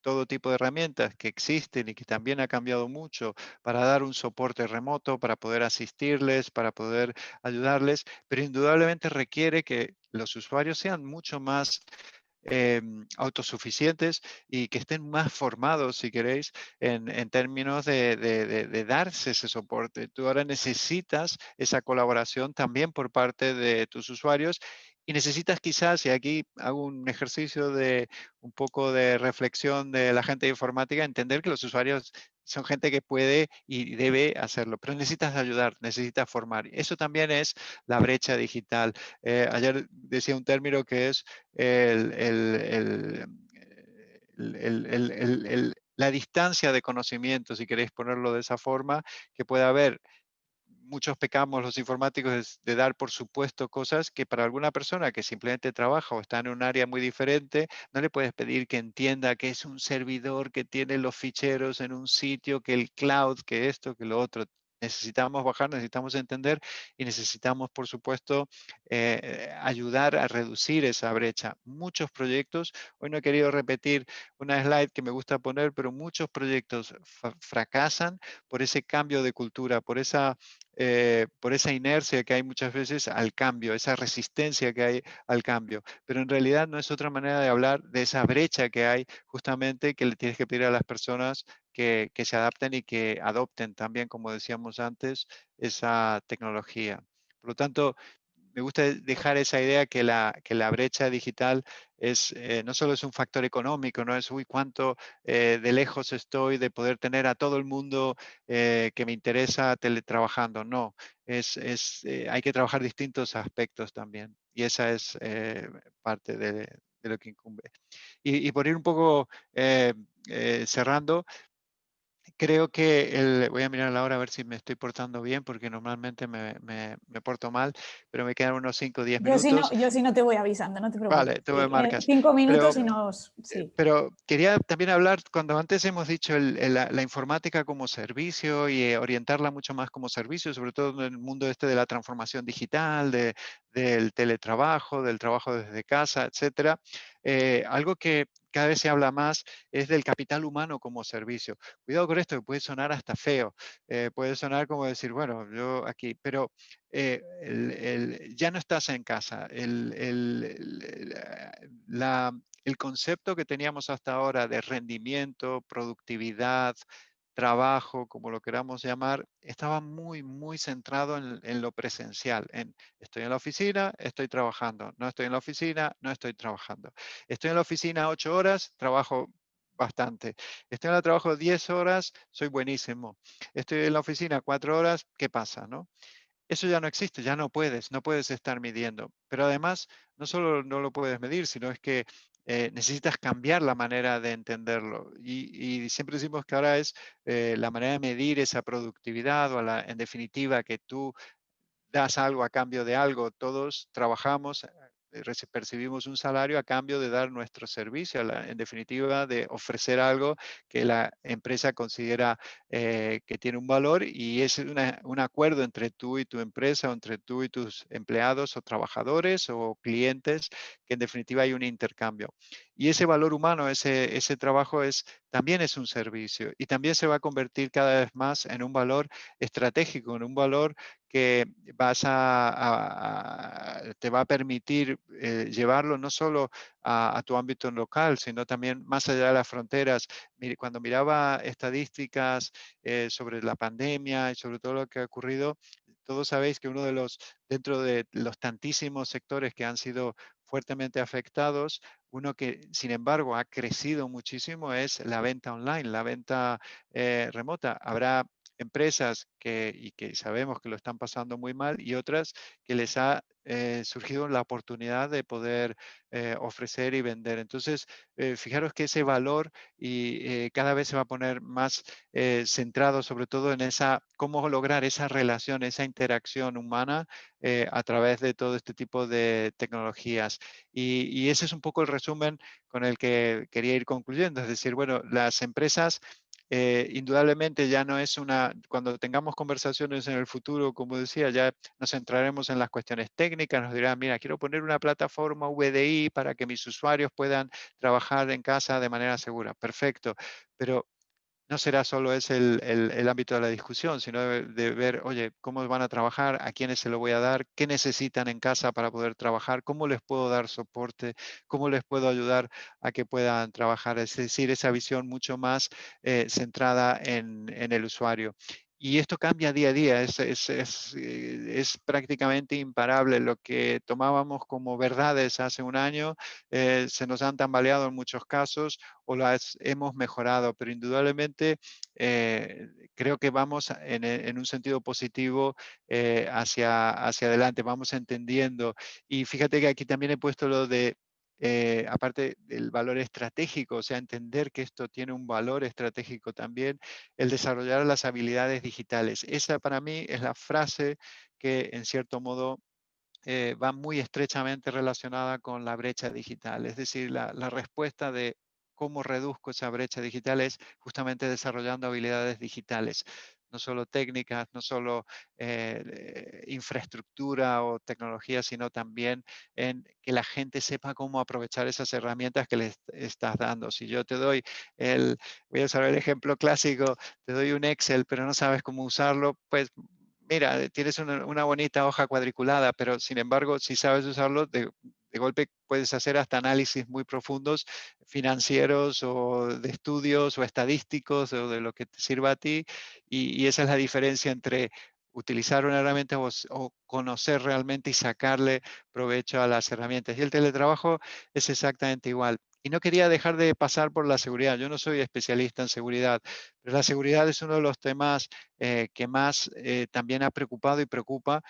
[SPEAKER 3] todo tipo de herramientas que existen y que también ha cambiado mucho para dar un soporte remoto, para poder asistirles, para poder ayudarles, pero indudablemente requiere que los usuarios sean mucho más autosuficientes y que estén más formados, si queréis, en términos de darse ese soporte. Tú ahora necesitas esa colaboración también por parte de tus usuarios y necesitas quizás, y aquí hago un ejercicio de un poco de reflexión de la gente de informática, entender que los usuarios son gente que puede y debe hacerlo, pero necesitas ayudar, necesitas formar. Eso también es la brecha digital. Ayer decía un término que es el- el- el- la distancia de conocimiento, si queréis ponerlo de esa forma, que puede haber. Muchos pecamos los informáticos de dar por supuesto cosas que para alguna persona que simplemente trabaja o está en un área muy diferente, no le puedes pedir que entienda que es un servidor que tiene los ficheros en un sitio, que el cloud, que esto, que lo otro. Necesitamos bajar, necesitamos entender y necesitamos, por supuesto, ayudar a reducir esa brecha. Muchos proyectos, hoy no he querido repetir una slide que me gusta poner, pero muchos proyectos fracasan por ese cambio de cultura, por esa inercia que hay muchas veces al cambio, esa resistencia que hay al cambio. Pero en realidad no es otra manera de hablar de esa brecha que hay justamente que le tienes que pedir a las personas que se adapten y que adopten también, como decíamos antes, esa tecnología. Por lo tanto, me gusta dejar esa idea que la brecha digital es, no solo es un factor económico, no es, uy, cuánto de lejos estoy de poder tener a todo el mundo que me interesa teletrabajando. No, hay que trabajar distintos aspectos también. Y esa es parte de lo que incumbe. Y por ir un poco cerrando, creo que voy a mirar la hora a ver si me estoy portando bien, porque normalmente me porto mal, pero me quedan unos 5 o 10 minutos.
[SPEAKER 2] Yo sí no te voy avisando, no te
[SPEAKER 3] Vale,
[SPEAKER 2] preocupes.
[SPEAKER 3] tú me
[SPEAKER 2] Sí,
[SPEAKER 3] marcas.
[SPEAKER 2] 5 minutos
[SPEAKER 3] Pero
[SPEAKER 2] y nos... Sí.
[SPEAKER 3] Pero quería también hablar, cuando antes hemos dicho la informática como servicio y orientarla mucho más como servicio, sobre todo en el mundo este de la transformación digital, del teletrabajo, del trabajo desde casa, etcétera. Algo que cada vez se habla más es del capital humano como servicio. Cuidado con esto, que puede sonar hasta feo, puede sonar como decir, bueno, yo aquí, pero ya no estás en casa. El concepto que teníamos hasta ahora de rendimiento, productividad, trabajo, como lo queramos llamar, estaba muy, muy centrado en lo presencial, en estoy en la oficina, estoy trabajando, no estoy en la oficina, no estoy trabajando. Estoy en la oficina 8 horas, trabajo bastante. Estoy en el trabajo 10 horas, soy buenísimo. Estoy en la oficina 4 horas, ¿qué pasa, no? Eso ya no existe, ya no puedes estar midiendo. Pero además, no solo no lo puedes medir, sino es que necesitas cambiar la manera de entenderlo. Y siempre decimos que ahora es la manera de medir esa productividad o en definitiva que tú das algo a cambio de algo. Todos trabajamos, percibimos un salario a cambio de dar nuestro servicio, en definitiva, de ofrecer algo que la empresa considera que tiene un valor y es un acuerdo entre tú y tu empresa, o entre tú y tus empleados o trabajadores o clientes, que en definitiva hay un intercambio. Y ese valor humano, ese trabajo también es un servicio y también se va a convertir cada vez más en un valor estratégico, en un valor que te va a permitir llevarlo no solo a tu ámbito local, sino también más allá de las fronteras. Mire, cuando miraba estadísticas sobre la pandemia y sobre todo lo que ha ocurrido, todos sabéis que dentro de los tantísimos sectores que han sido fuertemente afectados, uno que sin embargo ha crecido muchísimo es la venta online, la venta remota. Habrá empresas y que sabemos que lo están pasando muy mal y otras que les ha surgido la oportunidad de poder ofrecer y vender. Entonces, fijaros que ese valor cada vez se va a poner más centrado sobre todo en cómo lograr esa relación, esa interacción humana a través de todo este tipo de tecnologías. Y ese es un poco el resumen con el que quería ir concluyendo. Es decir, bueno, las empresas indudablemente ya no es cuando tengamos conversaciones en el futuro, como decía, ya nos centraremos en las cuestiones técnicas, nos dirán, mira, quiero poner una plataforma VDI para que mis usuarios puedan trabajar en casa de manera segura. Perfecto, pero no será solo ese el ámbito de la discusión, sino de ver, oye, cómo van a trabajar, a quiénes se lo voy a dar, qué necesitan en casa para poder trabajar, cómo les puedo dar soporte, cómo les puedo ayudar a que puedan trabajar. Es decir, esa visión mucho más centrada en el usuario. Y esto cambia día a día, es prácticamente imparable. Lo que tomábamos como verdades hace un año se nos han tambaleado en muchos casos o las hemos mejorado, pero indudablemente creo que vamos en un sentido positivo hacia adelante, vamos entendiendo. Y fíjate que aquí también he puesto lo de, aparte del valor estratégico, o sea, entender que esto tiene un valor estratégico también, el desarrollar las habilidades digitales. Esa para mí es la frase que en cierto modo va muy estrechamente relacionada con la brecha digital. Es decir, la respuesta de cómo reduzco esa brecha digital es justamente desarrollando habilidades digitales, no solo técnicas, no solo infraestructura o tecnología, sino también en que la gente sepa cómo aprovechar esas herramientas que les estás dando. Si yo te doy voy a usar el ejemplo clásico, te doy un Excel, pero no sabes cómo usarlo, pues mira, tienes una bonita hoja cuadriculada, pero sin embargo, si sabes usarlo, de golpe puedes hacer hasta análisis muy profundos financieros o de estudios o estadísticos o de lo que te sirva a ti. Y esa es la diferencia entre utilizar una herramienta o conocer realmente y sacarle provecho a las herramientas. Y el teletrabajo es exactamente igual. Y no quería dejar de pasar por la seguridad. Yo no soy especialista en seguridad, pero la seguridad es uno de los temas que más también ha preocupado y preocupa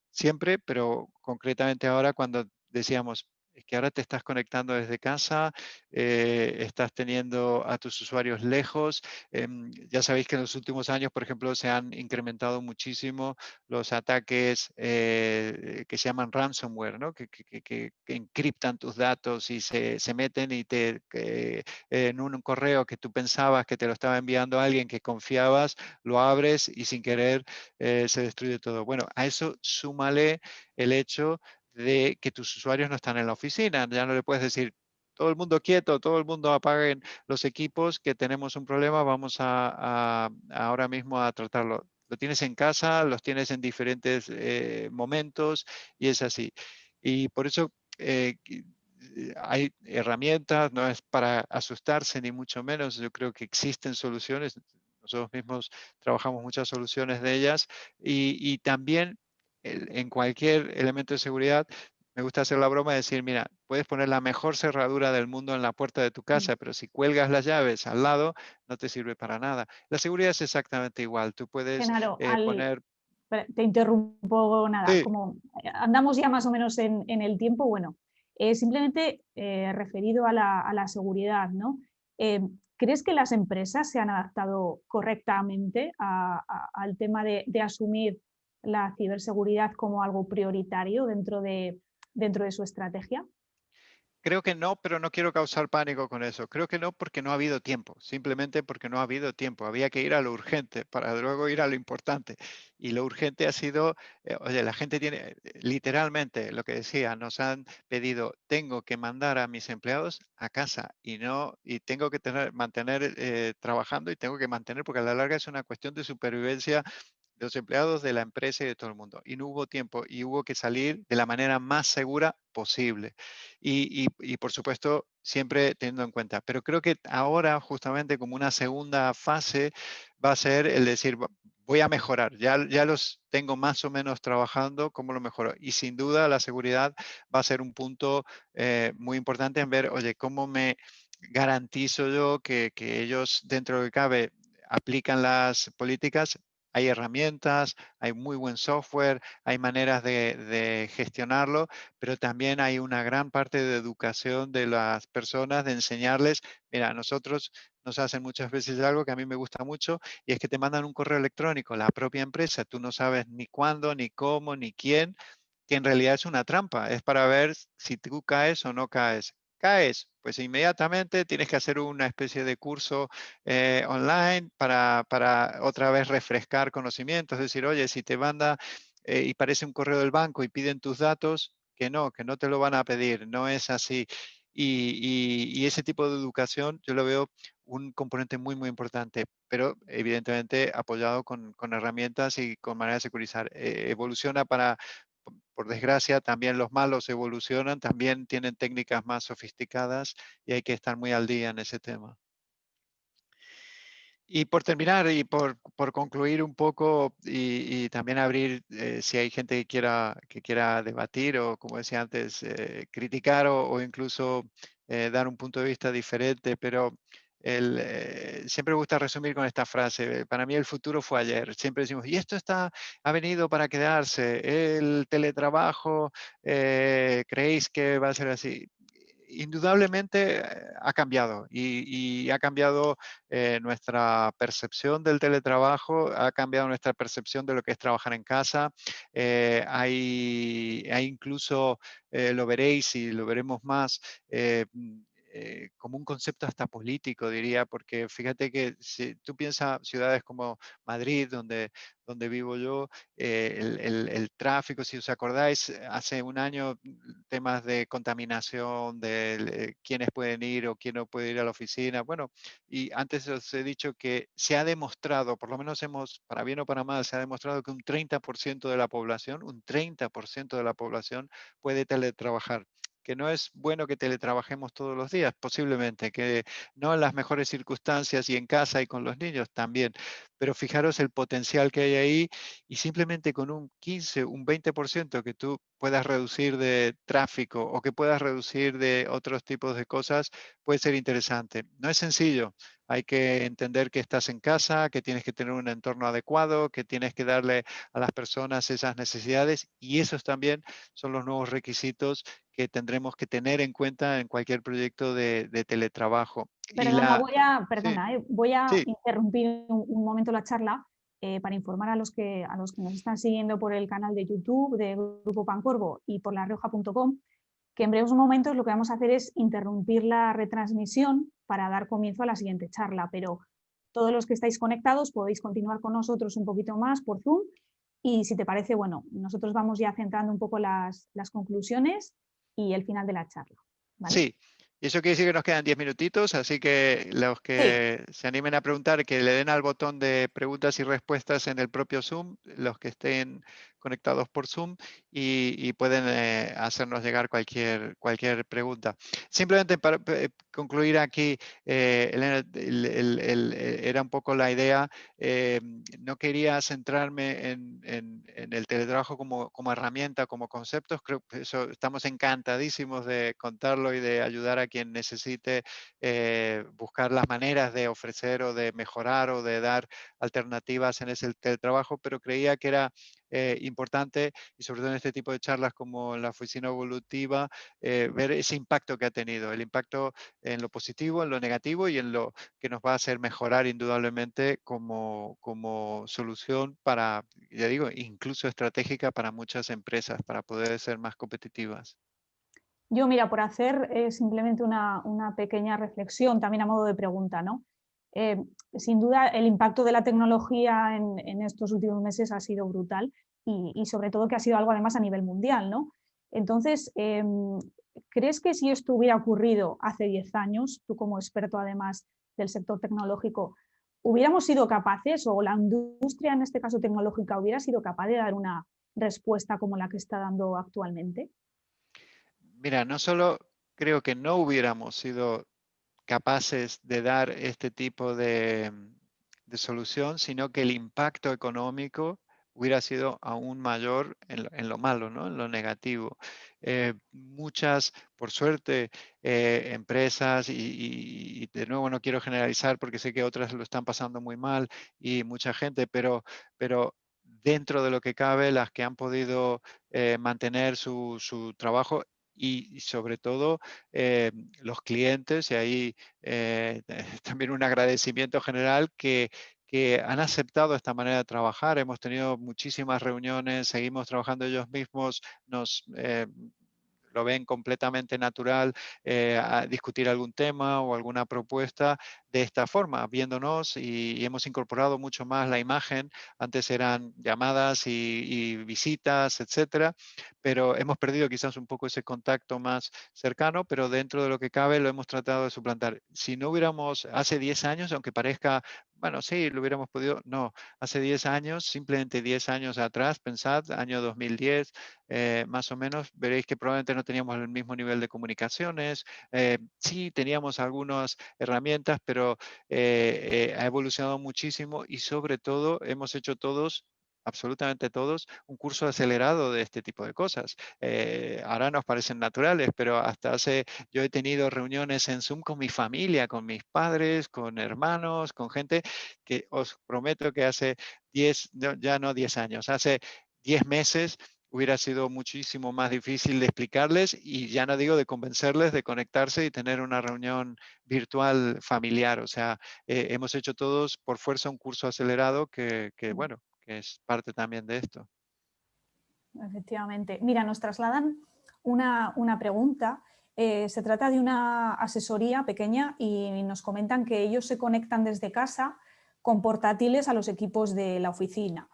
[SPEAKER 3] siempre, pero concretamente ahora cuando decíamos, es que ahora te estás conectando desde casa, estás teniendo a tus usuarios lejos. Ya sabéis que en los últimos años, por ejemplo, se han incrementado muchísimo los ataques que se llaman ransomware, ¿no? Que encriptan tus datos y se meten y en un correo que tú pensabas que te lo estaba enviando alguien que confiabas, lo abres y sin querer se destruye todo. Bueno, a eso súmale el hecho de que tus usuarios no están en la oficina. Ya no le puedes decir, todo el mundo quieto, todo el mundo apaguen los equipos, que tenemos un problema, vamos ahora mismo a tratarlo. Lo tienes en casa, los tienes en diferentes momentos y es así. Y por eso hay herramientas, no es para asustarse ni mucho menos, yo creo que existen soluciones, nosotros mismos trabajamos muchas soluciones de ellas y también en cualquier elemento de seguridad, me gusta hacer la broma de decir, mira, puedes poner la mejor cerradura del mundo en la puerta de tu casa, pero si cuelgas las llaves al lado, no te sirve para nada. La seguridad es exactamente igual. Tú puedes
[SPEAKER 2] Genaro,
[SPEAKER 3] poner...
[SPEAKER 2] te interrumpo nada,
[SPEAKER 3] Sí,
[SPEAKER 2] como andamos ya más o menos en el tiempo, bueno, simplemente referido a la seguridad, ¿no? ¿Crees que las empresas se han adaptado correctamente al tema de asumir la ciberseguridad como algo prioritario dentro de su estrategia?
[SPEAKER 3] creo que no, pero no quiero causar pánico con eso. Creo que no porque no ha habido tiempo, simplemente porque no ha habido tiempo. Había que ir a lo urgente para luego ir a lo importante. Y lo urgente ha sido, oye, la gente tiene, literalmente, lo que decía, nos han pedido, tengo que mandar a mis empleados a casa y no, y tengo que mantener trabajando y tengo que mantener, porque a la larga es una cuestión de supervivencia de los empleados, de la empresa y de todo el mundo. Y no hubo tiempo y hubo que salir de la manera más segura posible. Y por supuesto, siempre teniendo en cuenta. Pero creo que ahora, justamente como una segunda fase, va a ser el decir, voy a mejorar, ya los tengo más o menos trabajando, ¿cómo lo mejoro? Y sin duda la seguridad va a ser un punto muy importante en ver, oye, ¿cómo me garantizo yo que ellos, dentro de lo que cabe, aplican las políticas? Hay herramientas, hay muy buen software, hay maneras de gestionarlo, pero también hay una gran parte de educación de las personas, de enseñarles, mira, a nosotros nos hacen muchas veces algo que a mí me gusta mucho y es que te mandan un correo electrónico, la propia empresa, tú no sabes ni cuándo, ni cómo, ni quién, que en realidad es una trampa, es para ver si tú caes o no caes. Caes, pues inmediatamente tienes que hacer una especie de curso online para otra vez refrescar conocimientos, es decir, oye, si te manda y parece un correo del banco y piden tus datos, que no te lo van a pedir, no es así. Y ese tipo de educación yo lo veo un componente muy, muy importante, pero evidentemente apoyado con herramientas y con manera de securizar. Evoluciona por desgracia, también los malos evolucionan, también tienen técnicas más sofisticadas y hay que estar muy al día en ese tema. Y por terminar y por concluir un poco y también abrir, si hay gente que quiera debatir o, como decía antes, criticar o incluso dar un punto de vista diferente, pero siempre me gusta resumir con esta frase. Para mí el futuro fue ayer. Siempre decimos, y esto ha venido para quedarse. El teletrabajo, ¿creéis que va a ser así? Indudablemente ha cambiado y ha cambiado nuestra percepción del teletrabajo, ha cambiado nuestra percepción de lo que es trabajar en casa. Hay incluso, lo veréis y lo veremos más, como un concepto hasta político, diría, porque fíjate que si tú piensas ciudades como Madrid, donde vivo yo, el tráfico, si os acordáis, hace un año temas de contaminación, de quiénes pueden ir o quién no puede ir a la oficina. Bueno, y antes os he dicho que se ha demostrado, por lo menos para bien o para mal, se ha demostrado que un 30% de la población, un 30% de la población puede teletrabajar. Que no es bueno que teletrabajemos todos los días, posiblemente, que no en las mejores circunstancias y en casa y con los niños también, pero fijaros el potencial que hay ahí y simplemente con un 15, un 20% que tú puedas reducir de tráfico o que puedas reducir de otros tipos de cosas, puede ser interesante. No es sencillo, hay que entender que estás en casa, que tienes que tener un entorno adecuado, que tienes que darle a las personas esas necesidades, y esos también son los nuevos requisitos que tendremos que tener en cuenta en cualquier proyecto de teletrabajo.
[SPEAKER 2] Perdona,
[SPEAKER 3] Sí,
[SPEAKER 2] voy a
[SPEAKER 3] sí,
[SPEAKER 2] interrumpir un momento la charla para informar a los que nos están siguiendo por el canal de YouTube de Grupo Pancorbo y por larioja.com, que en breves momentos lo que vamos a hacer es interrumpir la retransmisión para dar comienzo a la siguiente charla, pero todos los que estáis conectados podéis continuar con nosotros un poquito más por Zoom y si te parece, bueno, nosotros vamos ya centrando un poco las conclusiones y el final de la charla. ¿Vale?
[SPEAKER 3] sí. Y eso quiere decir que nos quedan 10 minutitos, así que los
[SPEAKER 2] Sí,
[SPEAKER 3] que se animen a preguntar, que le den al botón de preguntas y respuestas en el propio Zoom, los que estén conectados por Zoom, y pueden hacernos llegar cualquier pregunta. Simplemente para concluir aquí, Elena, era un poco la idea, no quería centrarme en el teletrabajo como herramienta, como conceptos. Creo que eso, estamos encantadísimos de contarlo y de ayudar a quien necesite buscar las maneras de ofrecer o de mejorar o de dar alternativas en ese teletrabajo, pero creía que era importante, y sobre todo en este tipo de charlas como en la oficina evolutiva, ver ese impacto que ha tenido, el impacto en lo positivo, en lo negativo y en lo que nos va a hacer mejorar indudablemente como solución para, ya digo, incluso estratégica para muchas empresas, para poder ser más competitivas.
[SPEAKER 2] yo mira, por hacer simplemente una pequeña reflexión, también a modo de pregunta, ¿no? Sin duda el impacto de la tecnología en estos últimos meses ha sido brutal y sobre todo que ha sido algo además a nivel mundial, ¿no? Entonces, ¿crees que si esto hubiera ocurrido hace 10 años, tú como experto además del sector tecnológico, hubiéramos sido capaces o la industria, en este caso tecnológica, hubiera sido capaz de dar una respuesta como la que está dando actualmente?
[SPEAKER 3] Mira, no solo creo que no hubiéramos sido capaces de dar este tipo de solución, sino que el impacto económico hubiera sido aún mayor en lo malo, ¿no? En lo negativo. Muchas, por suerte, empresas, y de nuevo no quiero generalizar porque sé que otras lo están pasando muy mal y mucha gente, pero dentro de lo que cabe, las que han podido mantener su trabajo y sobre todo los clientes, y ahí también un agradecimiento general que han aceptado esta manera de trabajar. Hemos tenido muchísimas reuniones, seguimos trabajando ellos mismos, nos lo ven completamente natural a discutir algún tema o alguna propuesta de esta forma, viéndonos, y hemos incorporado mucho más la imagen. Antes eran llamadas y visitas, etcétera, pero hemos perdido quizás un poco ese contacto más cercano, pero dentro de lo que cabe lo hemos tratado de suplantar. Si no hubiéramos, hace 10 años, aunque parezca, bueno, sí, lo hubiéramos podido, no, hace 10 años, simplemente 10 años atrás, pensad, año 2010, más o menos, veréis que probablemente no teníamos el mismo nivel de comunicaciones, sí teníamos algunas herramientas, pero ha evolucionado muchísimo y sobre todo hemos hecho todos, absolutamente todos, un curso acelerado de este tipo de cosas. Ahora nos parecen naturales, pero hasta yo he tenido reuniones en Zoom con mi familia, con mis padres, con hermanos, con gente que os prometo que hace 10, ya no 10 años, hace 10 meses hubiera sido muchísimo más difícil de explicarles, y ya no digo de convencerles de conectarse y tener una reunión virtual familiar. O sea, hemos hecho todos por fuerza un curso acelerado bueno, que es parte también de esto.
[SPEAKER 2] Efectivamente. Mira, nos trasladan una pregunta. Se trata de una asesoría pequeña y nos comentan que ellos se conectan desde casa con portátiles a los equipos de la oficina.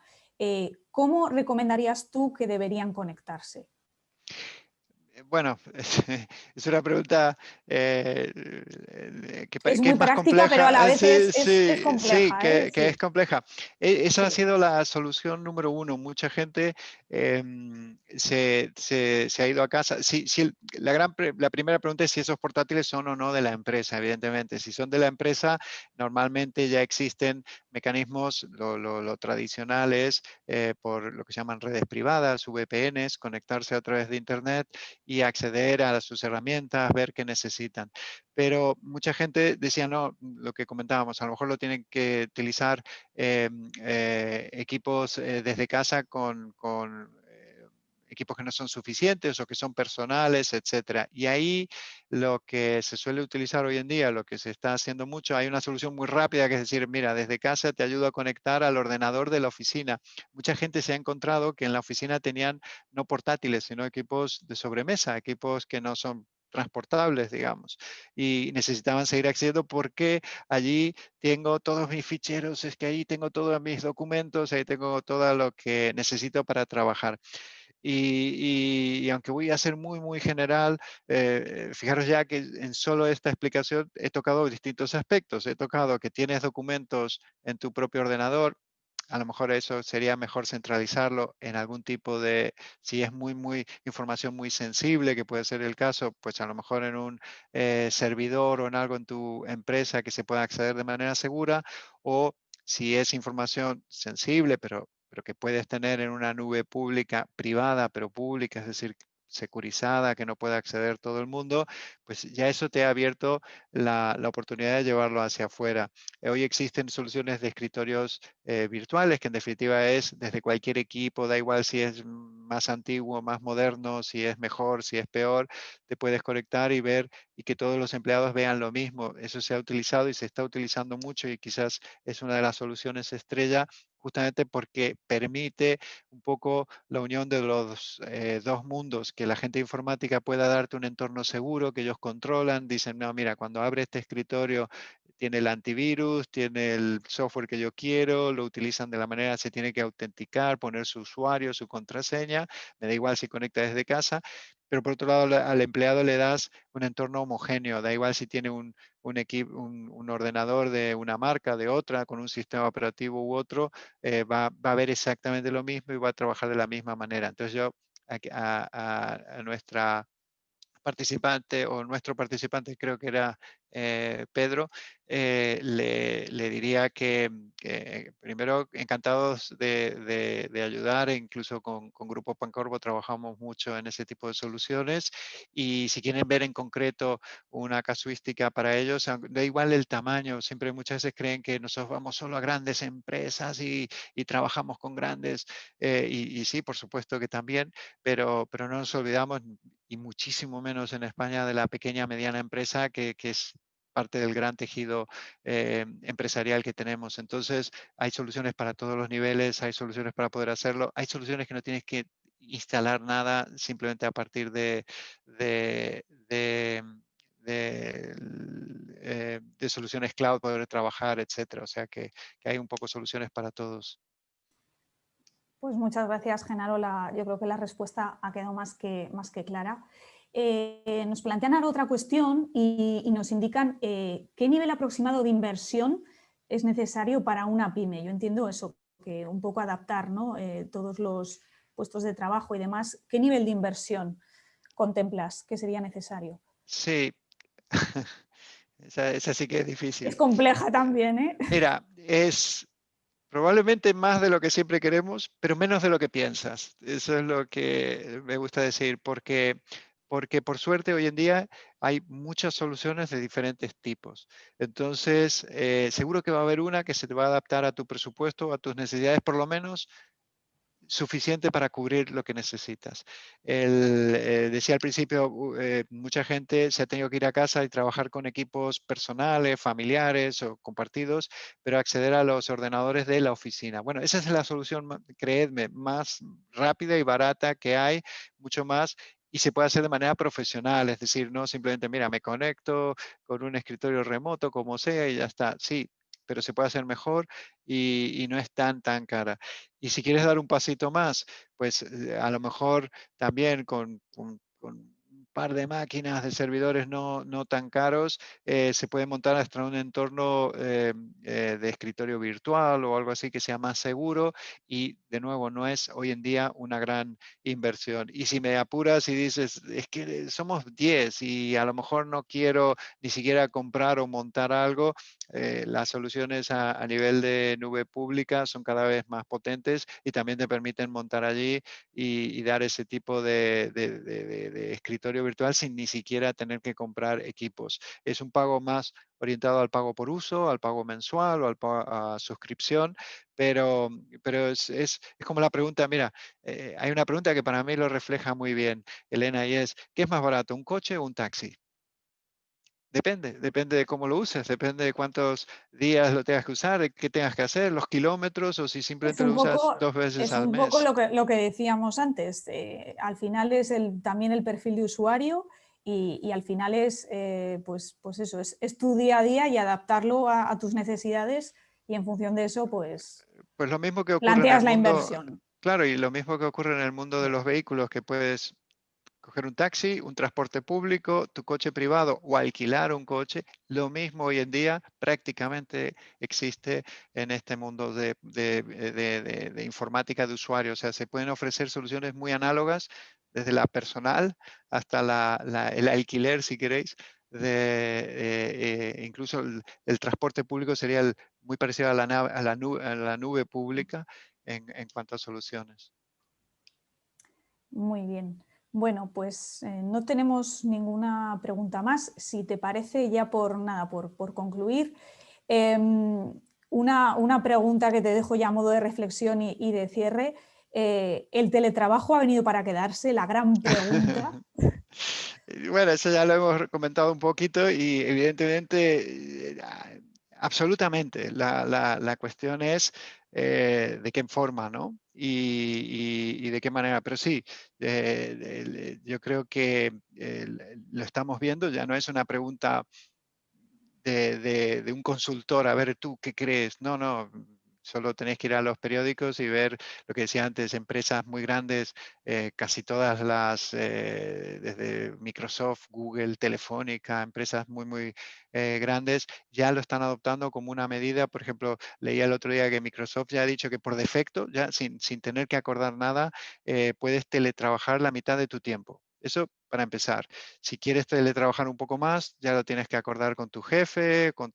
[SPEAKER 2] ¿Cómo recomendarías tú que deberían conectarse?
[SPEAKER 3] Bueno, es una pregunta
[SPEAKER 2] Es
[SPEAKER 3] que
[SPEAKER 2] muy
[SPEAKER 3] es más
[SPEAKER 2] práctica, pero a la
[SPEAKER 3] compleja.
[SPEAKER 2] vez
[SPEAKER 3] Sí,
[SPEAKER 2] es
[SPEAKER 3] sí,
[SPEAKER 2] compleja, ¿eh?
[SPEAKER 3] que es
[SPEAKER 2] Sí,
[SPEAKER 3] compleja. Esa ha
[SPEAKER 2] sí.
[SPEAKER 3] sido la solución número uno. Mucha gente se ha ido a casa. La primera pregunta es si esos portátiles son o no de la empresa, evidentemente. Si son de la empresa, normalmente ya existen mecanismos, lo tradicional es por lo que se llaman redes privadas, VPNs, conectarse a través de Internet y acceder a sus herramientas, ver qué necesitan. Pero mucha gente decía, no, lo que comentábamos, a lo mejor lo tienen que utilizar equipos desde casa con equipos que no son suficientes o que son personales, etcétera. Y ahí lo que se suele utilizar hoy en día, lo que se está haciendo mucho, hay una solución muy rápida que es decir, mira, desde casa te ayudo a conectar al ordenador de la oficina. Mucha gente se ha encontrado que en la oficina tenían no portátiles, sino equipos de sobremesa, equipos que no son transportables, digamos, y necesitaban seguir accediendo porque allí tengo todos mis ficheros, es que ahí tengo todos mis documentos, ahí tengo todo lo que necesito para trabajar. Y aunque voy a ser muy, muy general, fijaros ya que en solo esta explicación he tocado distintos aspectos. He tocado que tienes documentos en tu propio ordenador. A lo mejor eso sería mejor centralizarlo en algún tipo de, si es muy información muy sensible, que puede ser el caso, pues a lo mejor en un servidor o en algo en tu empresa que se pueda acceder de manera segura, o si es información sensible, pero que puedes tener en una nube pública, privada, pero pública, es decir, securizada, que no puede acceder todo el mundo, pues ya eso te ha abierto la oportunidad de llevarlo hacia afuera. Hoy existen soluciones de escritorios virtuales, que en definitiva es desde cualquier equipo, da igual si es más antiguo, más moderno, si es mejor, si es peor, te puedes conectar y ver y que todos los empleados vean lo mismo. Eso se ha utilizado y se está utilizando mucho y quizás es una de las soluciones estrella justamente porque permite un poco la unión de los dos mundos, que la gente informática pueda darte un entorno seguro, que ellos controlan, dicen, no, mira, cuando abre este escritorio tiene el antivirus, tiene el software que yo quiero, lo utilizan de la manera, se tiene que autenticar, poner su usuario, su contraseña, me da igual si conecta desde casa, pero por otro lado al empleado le das un entorno homogéneo, da igual si tiene un ordenador de una marca, de otra, con un sistema operativo u otro, va a ver exactamente lo mismo y va a trabajar de la misma manera. Entonces yo a nuestra participante o nuestro participante, creo que era Pedro, le diría que primero encantados de ayudar, e incluso con Grupo Pancorbo trabajamos mucho en ese tipo de soluciones y si quieren ver en concreto una casuística para ellos, da igual el tamaño, siempre muchas veces creen que nosotros vamos solo a grandes empresas y trabajamos con grandes, y sí, por supuesto que también, pero no nos olvidamos y muchísimo menos en España de la pequeña mediana empresa que es parte del gran tejido empresarial que tenemos. Entonces, hay soluciones para todos los niveles, hay soluciones para poder hacerlo, hay soluciones que no tienes que instalar nada simplemente a partir de soluciones cloud, poder trabajar, etcétera. O sea que hay un poco soluciones para todos.
[SPEAKER 2] Pues muchas gracias, Genaro. Yo creo que la respuesta ha quedado más que clara. Nos plantean ahora otra cuestión y nos indican qué nivel aproximado de inversión es necesario para una pyme. Yo entiendo eso, que un poco adaptar, ¿no? Todos los puestos de trabajo y demás. ¿Qué nivel de inversión contemplas que sería necesario?
[SPEAKER 3] Sí, esa sí que es
[SPEAKER 2] Es
[SPEAKER 3] difícil.
[SPEAKER 2] compleja también, ¿eh?
[SPEAKER 3] Mira, es probablemente más de lo que siempre queremos, pero menos de lo que piensas. Eso es lo que me gusta decir, porque por suerte hoy en día hay muchas soluciones de diferentes tipos. Entonces, seguro que va a haber una que se te va a adaptar a tu presupuesto, a tus necesidades, por lo menos suficiente para cubrir lo que necesitas. Decía al principio, mucha gente se ha tenido que ir a casa y trabajar con equipos personales, familiares o compartidos, pero acceder a los ordenadores de la oficina. Bueno, esa es la solución, creedme, más rápida y barata que hay, mucho más. Y se puede hacer de manera profesional, es decir, no simplemente, mira, me conecto con un escritorio remoto, como sea, y ya está. Sí, pero se puede hacer mejor y no es tan cara. Y si quieres dar un pasito más, pues a lo mejor también con un par de máquinas de servidores no tan caros, se puede montar hasta un entorno de escritorio virtual o algo así que sea más seguro y de nuevo no es hoy en día una gran inversión. Y si me apuras y dices, es que somos 10 y a lo mejor no quiero ni siquiera comprar o montar algo, las soluciones a nivel de nube pública son cada vez más potentes y también te permiten montar allí y dar ese tipo de escritorio virtual sin ni siquiera tener que comprar equipos. Es un pago más orientado al pago por uso, al pago mensual o a suscripción, pero es como la pregunta, mira, hay una pregunta que para mí lo refleja muy bien, Elena, y es, ¿qué es más barato, un coche o un taxi? Depende de cómo lo uses, depende de cuántos días lo tengas que usar, de qué tengas que hacer, los kilómetros, o si simplemente lo usas 2 veces
[SPEAKER 2] Es
[SPEAKER 3] al
[SPEAKER 2] un poco
[SPEAKER 3] mes.
[SPEAKER 2] lo que decíamos antes. Al final es también el perfil de usuario y al final es, pues eso, es tu día a día y adaptarlo a tus necesidades y en función de eso, pues
[SPEAKER 3] Pues lo mismo que ocurre en el
[SPEAKER 2] planteas la
[SPEAKER 3] mundo,
[SPEAKER 2] inversión.
[SPEAKER 3] claro, y lo mismo que ocurre en el mundo de los vehículos, que puedes coger un taxi, un transporte público, tu coche privado o alquilar un coche, lo mismo hoy en día prácticamente existe en este mundo de informática de usuario. O sea, se pueden ofrecer soluciones muy análogas desde la personal hasta el alquiler, si queréis. Incluso el transporte público sería muy parecido a la nube pública en cuanto a soluciones.
[SPEAKER 2] Muy bien. Bueno, pues no tenemos ninguna pregunta más. Si te parece, ya por concluir, una pregunta que te dejo ya a modo de reflexión y de cierre. ¿El teletrabajo ha venido para quedarse? La gran pregunta.
[SPEAKER 3] Bueno, eso ya lo hemos comentado un poquito y evidentemente, absolutamente, la cuestión es de qué forma, ¿no? Y de qué manera. Pero sí, yo creo que lo estamos viendo, ya no es una pregunta de un consultor, a ver, ¿tú qué crees? No, no, solo tenés que ir a los periódicos y ver lo que decía antes, empresas muy grandes, casi todas desde Microsoft, Google, Telefónica, empresas muy grandes, ya lo están adoptando como una medida. Por ejemplo, leía el otro día que Microsoft ya ha dicho que por defecto, ya sin tener que acordar nada, puedes teletrabajar la mitad de tu tiempo. Eso para empezar. Si quieres teletrabajar un poco más, ya lo tienes que acordar con tu jefe, con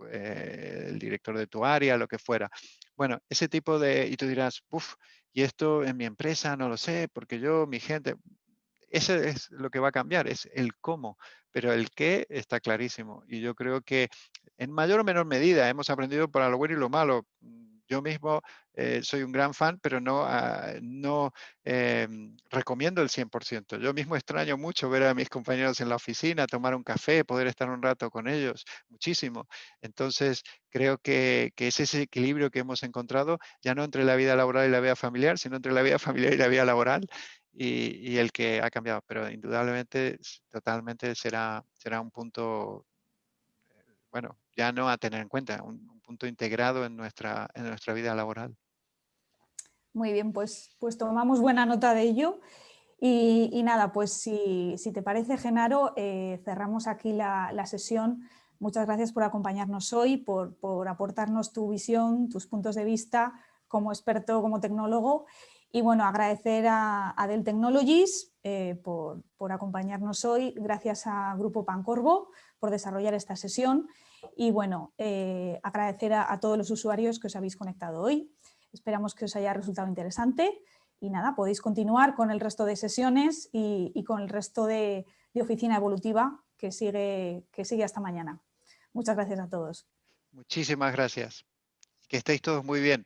[SPEAKER 3] el director de tu área, lo que fuera. Bueno, ese tipo y tú dirás, uff, y esto en mi empresa no lo sé, porque mi gente, eso es lo que va a cambiar, es el cómo, pero el qué está clarísimo. Y yo creo que en mayor o menor medida hemos aprendido para lo bueno y lo malo. Yo mismo soy un gran fan, pero no recomiendo el 100%. Yo mismo extraño mucho ver a mis compañeros en la oficina, tomar un café, poder estar un rato con ellos, muchísimo. Entonces, creo que es ese equilibrio que hemos encontrado, ya no entre la vida laboral y la vida familiar, sino entre la vida familiar y la vida laboral, y el que ha cambiado. Pero indudablemente, totalmente será un punto, bueno, ya no a tener en cuenta, un punto integrado en nuestra vida laboral.
[SPEAKER 2] Muy bien, pues tomamos buena nota de ello. Y nada, pues si te parece, Genaro, cerramos aquí la sesión. Muchas gracias por acompañarnos hoy, por aportarnos tu visión, tus puntos de vista como experto, como tecnólogo. Y bueno, agradecer a Dell Technologies por acompañarnos hoy. Gracias a Grupo Pancorbo por desarrollar esta sesión. Y bueno, agradecer a todos los usuarios que os habéis conectado hoy. Esperamos que os haya resultado interesante. Y nada, podéis continuar con el resto de sesiones y con el resto de oficina evolutiva que sigue hasta mañana. Muchas gracias a todos.
[SPEAKER 3] Muchísimas gracias. Que estéis todos muy bien.